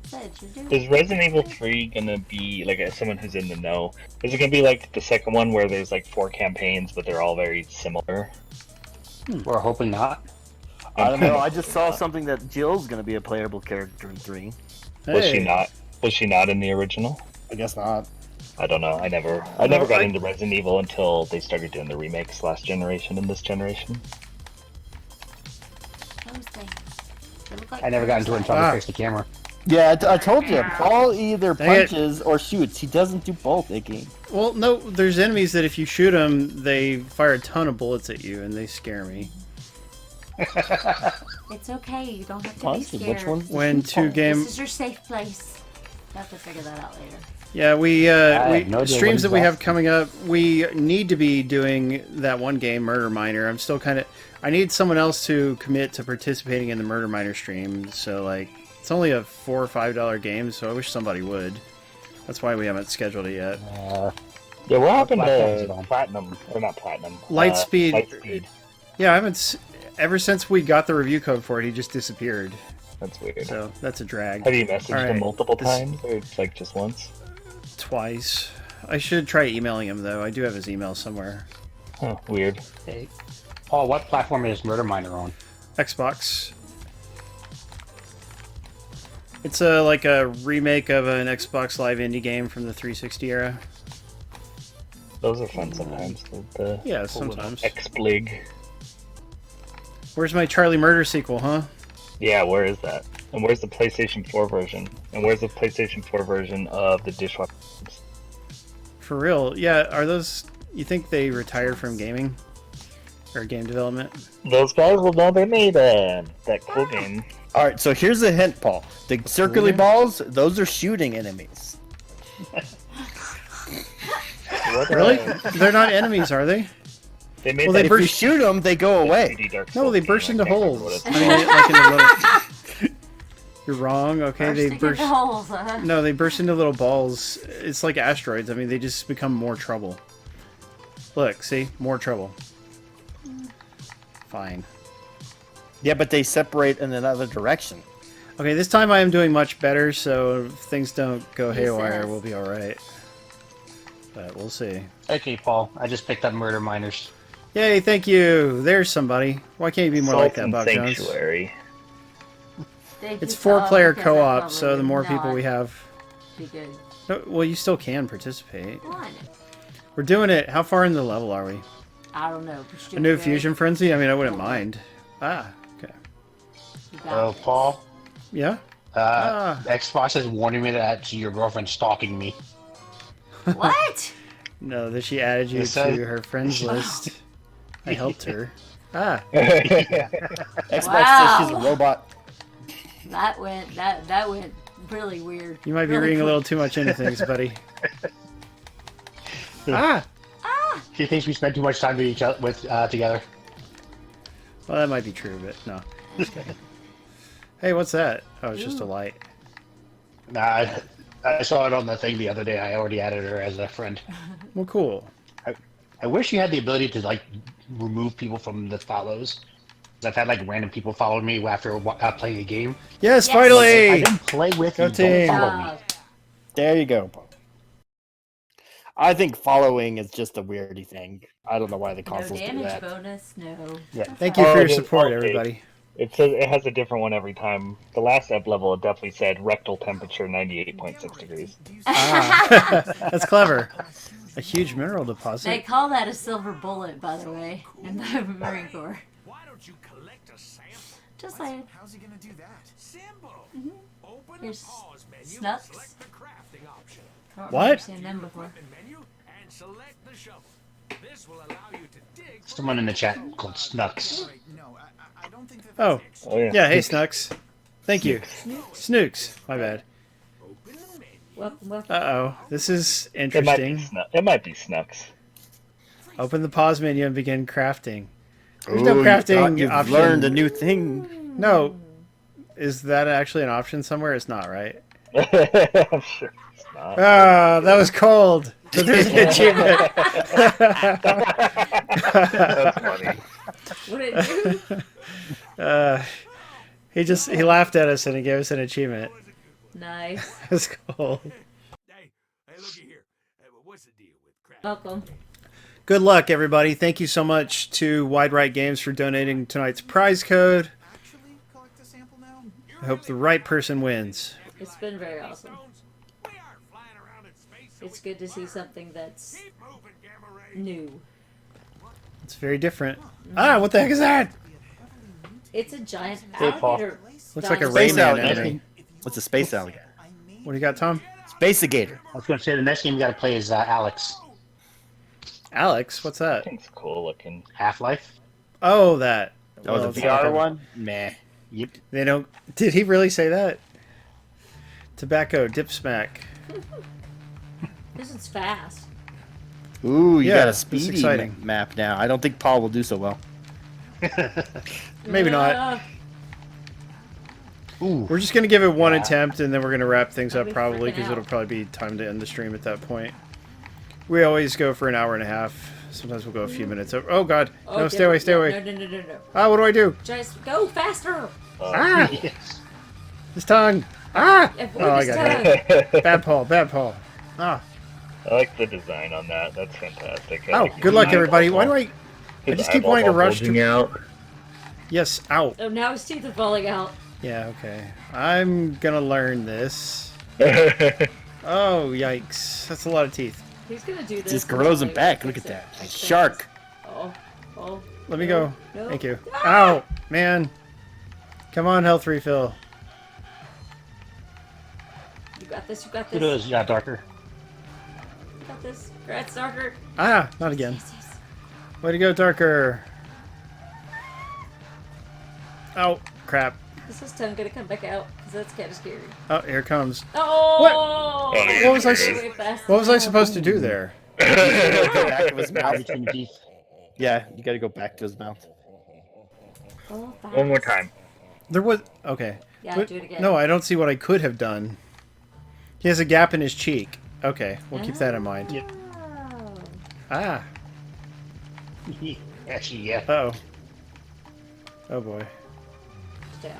Said you do. Is Resident Evil 3 gonna be, like, as someone who's in the know, is it gonna be like the second one where there's like 4 campaigns, but they're all very similar? We're hoping not. I don't know. I just saw something that Jill's going to be a playable character in 3. Was she Hey. not? Was she not in the original? I guess not. I don't know. I never got into Resident Evil until they started doing the remakes last generation and this generation. Those things. They look like I never got into it until Ah. I fixed the camera. Yeah, I told you. Paul either Dang it. punches or shoots. He doesn't do both, Icky. Well, no, there's enemies that if you shoot them, they fire a ton of bullets at you, and they scare me. It's okay. You don't have to be Honestly, scared. which one's the When sweet two part? game, This is your safe place. You have to figure that out later. yeah, we have no idea streams what that we he's have asking. coming up. We need to be doing that one game, Murder Miner. I'm still kind of. I need someone else to commit to participating in the Murder Miner stream. So like, it's only a $4 or $5 game, so I wish somebody would. That's why we haven't scheduled it yet. Yeah, what happened platform is it to on? Platinum? Or not Platinum. Lightspeed. Lightspeed. Yeah, I haven't. Ever since we got the review code for it, he just disappeared. That's weird. So that's a drag. Have you messaged All right, him multiple this- times, or it's like just once? Twice. I should try emailing him though. I do have his email somewhere. Huh, weird. Hey, Paul, what platform is Murder Miner on? Xbox. It's like a remake of an Xbox Live indie game from the 360 era. Those are fun sometimes. The Yeah, sometimes. X-Blig. Where's my Charlie Murder sequel, huh? Yeah, where is that? And where's the PlayStation 4 version? And where's the PlayStation 4 version of the dishwasher? For real? Yeah, are those... You think they retired from gaming? Or game development? Those guys, well, no, they made that cool game. All right, so here's a hint, Paul. The circly balls, those are shooting enemies. What, Really? They're not enemies, are they? They made Well, that they If you burst- shoot them, they go away. 3D Dark No, Souls they game, burst I into can't remember holes. what it's I mean, called. like in the little... You're wrong. Okay, Bursting they into burst... holes, huh? No, they burst into little balls. It's like asteroids. I mean, they just become more trouble. Look, see? More trouble. Fine. Yeah, but they separate in another direction. Okay, this time I am doing much better, so if things don't go He haywire, says. we'll be alright. But we'll see. Okay, Paul, I just picked up Murder Miners. Yay, thank you! There's somebody. Why can't you be more like that, Salt Bob and Jones? Sanctuary. It's 4-player because co-op, that's so the probably more people not we have... Be good. No, well, you still can participate. One. We're doing it. How far in the level are we? I don't know. but A new you're good. fusion frenzy? I mean, I wouldn't mind. Ah, okay. You got Oh, this. Paul, Yeah? Ah. Xbox is warning me that your girlfriend's stalking me. What? No, that she added you It says- to her friends list. I helped her. Ah. Xbox Wow. says she's a robot. That went really weird. You might be Really reading a quick. little too much into things, buddy. Ah! She thinks we spend too much time together. Well, that might be true, but no. Just kidding. Hey, what's that? Oh, it's just a light. Nah, I saw it on the thing the other day. I already added her as a friend. Well, cool. I wish you had the ability to like remove people from the follows. 'Cause I've had like random people follow me after playing a game. Yes, Yes. I finally! didn't play with Go you. team. Don't follow me. Uh, There you go, Paul. I think following is just a weirdy thing. I don't know why the no consoles do damage that. bonus. No. Yeah. Thank you for Oh, your it is- support, okay. everybody. It says it has a different one every time. The last up level, it definitely said rectal temperature 98.6 degrees. Ah, that's clever. A huge mineral They deposit. call that a silver bullet, by the way, in the Marine Corps. Why don't you collect a sample? Just saying. How's he gonna do that? Simple. Open Here's the pause menu, Snucks. select the crafting option. I don't What? remember seeing them before. Weapon menu and select the shovel. This will allow you to dig. for Someone in the chat called Snucks. Wait, no, I don't think that. Oh, Oh yeah. yeah, hey, Snooks. Thank you. Snooks. My bad. open the menu. Welcome. Uh-oh. This is It might be interesting. It might be Snucks. Open the pause menu and begin crafting. There's no Ooh, crafting you've option. learned a new thing. No. Is that actually an option somewhere? It's not, right? I'm sure it's not. Ah, that was cold. So there's an achievement. That's funny. What did it do? He laughed at us and he gave us an achievement. Nice. That's cool. Hey, looky here. What's the deal with craft? Welcome. Good luck, everybody. Thank you so much to Wide Right Games for donating tonight's prize code. Actually collect a sample now? I hope the right person wins. It's been very awesome. Stones, we aren't flying around in space, so It's we good to see something that's keep moving, Gamma Ray. new. It's very different. Ah, what the heck is that? It's a giant Hey, Paul. alligator. Looks like a dinosaur. Space Rayman alligator. enemy. What's a space alligator? What do you got, Tom? Space-agator. I was going to say the next game you got to play is Alex. Alex, what's that? Thing's cool looking. Half-Life. Oh, that. Oh, Well, the VR one? Meh. Yep. They don't. Did he really say that? Tobacco dip smack. This is fast. Ooh, you Yeah, got a it's speedy exciting. map now. I don't think Paul will do so well. Maybe not. Ah, Ooh. We're just gonna give it one Yeah. attempt, and then we're gonna wrap things I'll up be probably freaking because out. it'll probably be time to end the stream at that point. We always go for an hour and a half. Sometimes we'll go a few minutes over. Oh God! oh, No, stay away, stay away! No, no, no, no, no. Ah, what do I do? Just go faster. Ah, Yes. his tongue! Ah! Avoid Oh, I his got it. tongue. Bad Paul, bad Paul. Ah! I like the design on that. That's fantastic. I Oh, like good his luck, eyeball everybody. Why do ball- I his just keep eyeball wanting to ball rush to- bulging out. Yes, ow. Oh, now his teeth are falling out. Yeah, okay. I'm gonna learn this. Oh, yikes. That's a lot of teeth. He's gonna do this. Just grows him until back. he Look at fixes that. it. Shark. Oh, oh. Let me no, go. no. Thank you. Ah! Ow, man. Come on, health refill. You got this. You got Who this. does? Yeah, darker. You got this. Congrats, Darker. Ah, not again. Yes, yes. Way to go, Darker. Oh, crap. Is his tongue gonna come back out? Because that's kind of scary. Oh, here it comes. Oh! What was I? Way fast What was I enough. supposed to do there? Back of his Out mouth. between the teeth. Yeah, you gotta go back to his mouth. Oh, fast. One more time. There was okay. Yeah, What- do it again. No, I don't see what I could have done. He has a gap in his cheek. Okay, we'll keep that in mind. Yep. Oh. Ah. Actually, yeah. Uh oh. Oh boy. Down.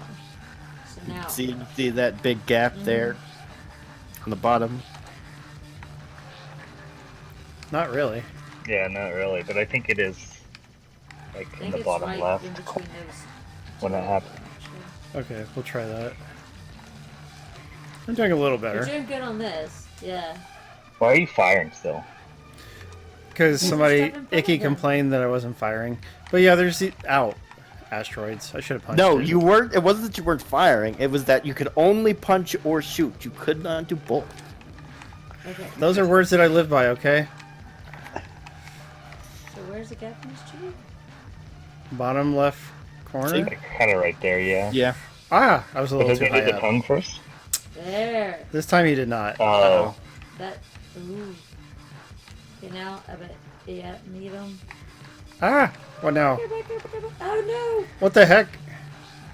So now. See that big gap there on the bottom? Not really. Yeah, not really, but I think it is like I in think the it's bottom right left in between those. when that happened. Okay, we'll try that. I'm doing a little You're better doing good on this. Yeah. Why are you firing still? because somebody Stuff in front icky of them. complained that I wasn't firing. But yeah, there's the asteroids. I should have punched. No, it. you weren't. It wasn't that you weren't firing. It was that you could only punch or shoot. You could not do both. Okay. Those are words that I live by. Okay. So where's the gap in his cheek? Bottom left corner. Like, kind of right there, yeah. Yeah. Ah, I was a But little does too he do high the up. tongue first? There. This time he did not. Oh. That. Ooh. Okay, now I bet. Yeah, need him. Ah, what now? Oh What the heck?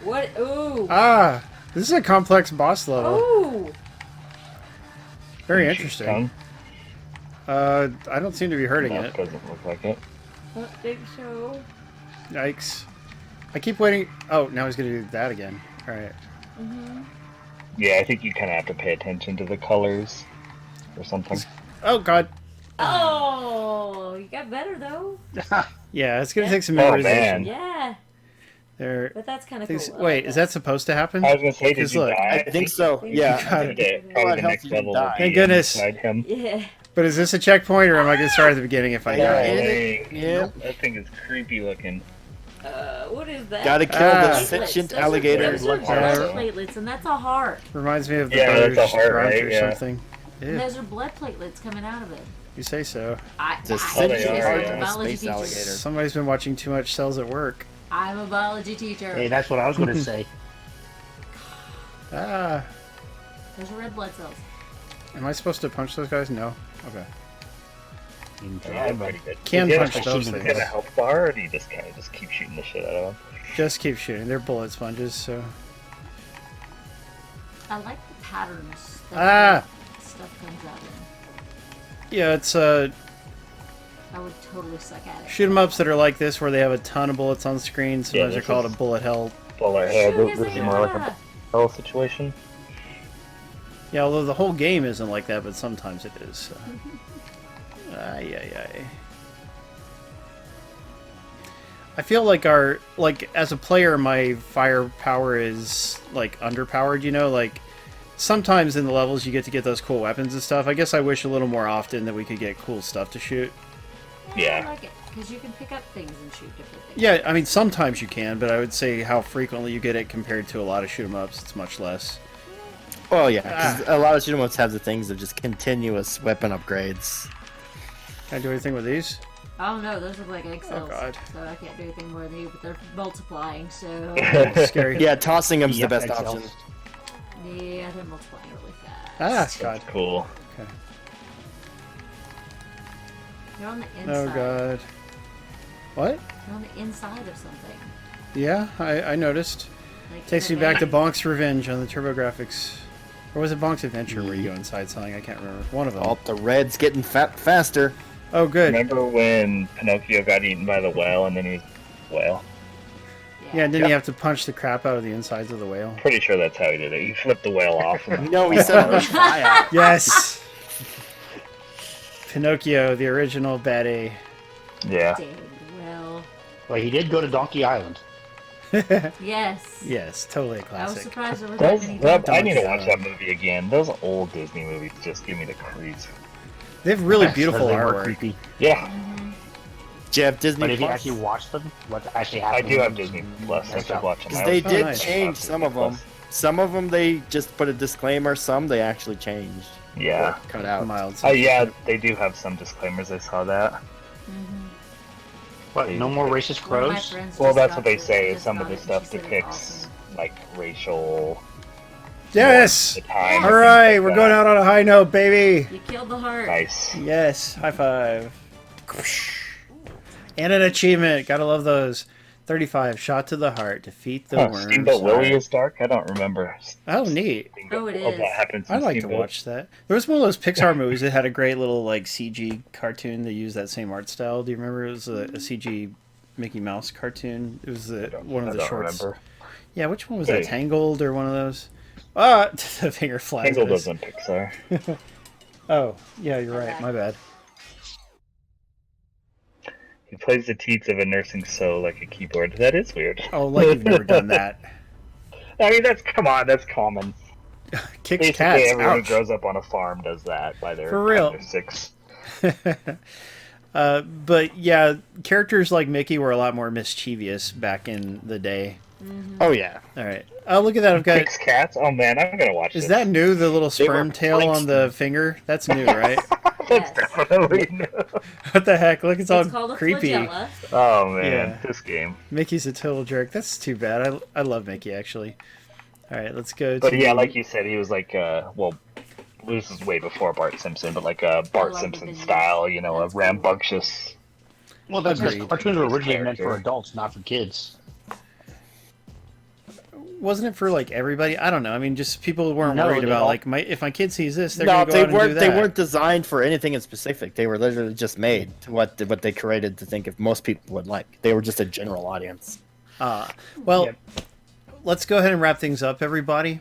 no! What? Ooh. Ah, this is a complex boss level. Ooh. Very Shoot interesting. tongue? I don't seem to be hurting No, it. doesn't look like it. I don't think so. Yikes. I keep waiting. Oh, now he's gonna do that again. All right. Yeah, I think you kind of have to pay attention to the colors or something. Oh God. Oh, you got better though. Yeah, it's gonna Yeah. take some Oh, memorization. man. Yeah, There. but that's kind of cool. Things, I like wait, is that supposed to happen? I was gonna say, did 'Cause you look, die? I think so. Yeah. got I think that probably Well, the it helps next you level die. will be Thank goodness. inside him. Yeah. But is this a checkpoint, or am I gonna start at the beginning if I Oh, die? dang. Yeah. That thing is creepy looking. What is that? Gotta kill Ah. the Platelets. sentient Those are- alligator. Those are blood blood heart. platelets, and that's a heart. Reminds me of the Yeah, that's a British heart, grunt right? or Yeah. something. And Ew, those are blood platelets coming out of it. you say so. It's a I sentient they are, heart yeah. and a biology space teacher. alligator. Somebody's been watching too much Cells at Work. I'm a biology teacher. Hey, that's what I was going to say. Ah, Those are red blood cells. am I supposed to punch those guys? No. Okay. Yeah, pretty good. Can Do you punch have a- those do you things. have a health bar, or do you just kind of just keep shooting the shit out of them? Just keep shooting. They're bullet sponges, so. I like the patterns that Ah! stuff comes out in. Yeah, it's I would totally suck at it. shoot 'em ups that are like this, where they have a ton of bullets on screen. Sometimes they're this called a is- bullet hell. Bullet hell. Shoot, This yes, is I more like am. a hell situation. Yeah, although the whole game isn't like that, but sometimes it is. So. Ay, ay, ay. I feel like as a player, my firepower is like underpowered. You know, like sometimes in the levels you get to get those cool weapons and stuff. I guess I wish a little more often that we could get cool stuff to shoot. Yeah. I like it because you can pick up things and shoot different things. Yeah, I mean sometimes you can, but I would say how frequently you get it compared to a lot of shoot 'em ups, it's much less. Oh yeah, 'cause a lot of shoot 'em ups have the things of just continuous weapon upgrades. Can I do anything with these? Oh no, those look like egg cells. God. So I can't do anything more than you, but they're multiplying, so... Scary. Yeah, tossing them's Yep, the best egg cells. option. Yeah, they're multiplying really fast. Ah, God. Cool. Okay. You're on the inside. Oh, God. What? You're on the inside of something. Yeah, I noticed. Like, Takes in me a back to game. Bonk's Revenge on the TurboGrafx. Or was it Bonk's Adventure where you go inside something? I can't remember. One of them. Oh, the red's getting faster. Oh, good. Remember when Pinocchio got eaten by the whale and then he was whale? Yeah, and didn't you have to punch the crap out of the insides of the whale? Pretty sure that's how he did it. He flipped the whale off. And No, he said it was fire. Yes! Pinocchio, the original bad A. yeah. Dude, well... Well, he did go to Donkey Island. Yes. Yes, totally a I was classic. surprised there was that Those, many I need to Donkey watch that movie again. Those old Disney movies just give me the creeps. They have really beautiful They were artwork. creepy. Yeah, Do you have Disney But if you Plus? actually watch them, what actually I happened? do have Disney Plus. I should watch them. Because I they was- did nice. change some of them. Some of them they just put a disclaimer. Some they actually changed. Yeah. Or cut out. Mild. Yeah, they do have some disclaimers. I saw that. What? No more racist One of my crows? friends Well, just that's got what they to- say. just Some got of the it, and stuff she said it's depicts awesome. like racial. Yes! The time. All right, we're going out on a high note, baby. You killed the heart. Nice. Yes, high five. And an achievement. Gotta love those. 35, shot to the heart. Defeat the Huh, worms. Steamboat Willie Alright. is dark. I don't remember. Oh, neat. Oh, it That is. happens. I'd like to watch that. There was one of those Pixar movies that had a great little like CG cartoon that used that same art style. Do you remember? It was a CG Mickey Mouse cartoon. It was one of the shorts. Remember. Yeah, which one was Hey. that? Tangled or one of those? Ah, the finger flies. Tangled miss. isn't Pixar. Oh, yeah, you're right. My bad. He plays the teats of a nursing so like a keyboard. That is weird. Oh, like you've never done that. I mean, that's common. Kicks Basically, cats. everyone who Ouch. grows up on a farm does that by their For real. 6. But yeah, characters like Mickey were a lot more mischievous back in the day. Oh yeah. All right. Oh, look at that. I've got. Kicks cats. Oh man, I'm gonna watch Is this. that new? The little They were sperm tail on the finger? That's new, right? That's Yes. definitely new. What the heck? Look, it's all It's called a creepy. flagella. Oh man, Yeah. this game. Mickey's a total jerk. That's too bad. I love Mickey actually. All right, let's go. But to yeah, like you said, he was like well, this is way before Bart Simpson, but like a Bart love Simpson the video. style, you know, That's a cool. rambunctious. Well, that's because Agreed. cartoons were originally meant for Character. adults, not for kids. wasn't it for like everybody? I don't know. I mean, just people weren't No, worried they about all- like if my kid sees this, they're No, gonna go they out and do weren't. They that. weren't designed for anything in specific. They were literally just made to what they created to think if most people would like. They were just a general audience. Well, Yep. let's go ahead and wrap things up, everybody.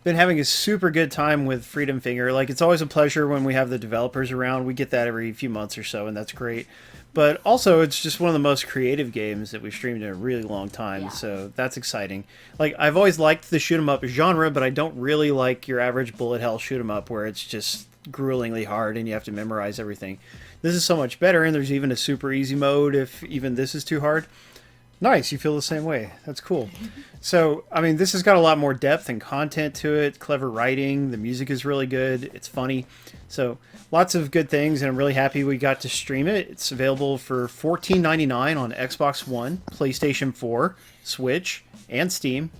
Been having a super good time with Freedom Finger. Like, it's always a pleasure when we have the developers around. We get that every few months or so, and that's great. But also, it's just one of the most creative games that we've streamed in a really long time, Yeah. so that's exciting. Like, I've always liked the shoot 'em up genre, but I don't really like your average bullet hell shoot 'em up where it's just gruelingly hard and you have to memorize everything. This is so much better, and there's even a super easy mode if even this is too hard. Nice, you feel the same way. That's cool. So, I mean, this has got a lot more depth and content to it, clever writing, the music is really good, it's funny. So, lots of good things, and I'm really happy we got to stream it. It's available for $14.99 on Xbox One, PlayStation 4, Switch, and Steam.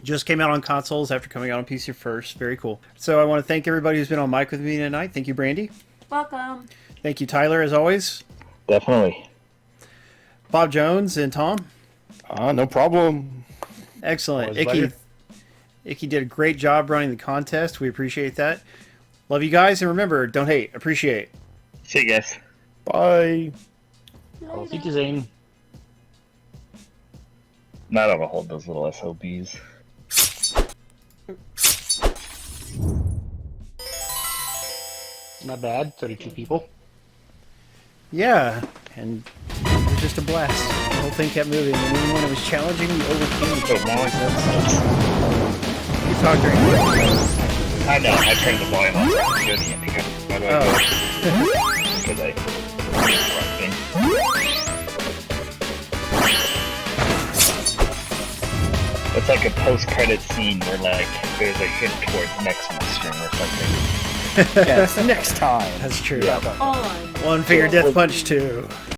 Just came out on consoles after coming out on PC first. Very cool. So, I want to thank everybody who's been on mic with me tonight. Thank you, Brandy. Welcome. Thank you, Tyler, as always. Definitely. Bob Jones and Tom. No problem. Excellent. Always Icky. pleasure. Icky did a great job running the contest. We appreciate that. Love you guys, and remember, don't hate, appreciate. See you guys. Bye. Auf Wiedersehen. Not gonna hold those little SOBs. Not bad. 32 people. Yeah, and it was just a blast. The whole thing kept moving, and even when it was challenging, we overcame each So other. long. You talked during I know. I turned the volume on. Hear the ending. By the way, Oh, because I. It's like a post-credit scene where like there's a hint towards next month's stream or something. Yes, next time. That's true. Yeah. On One Finger Death Punch 2.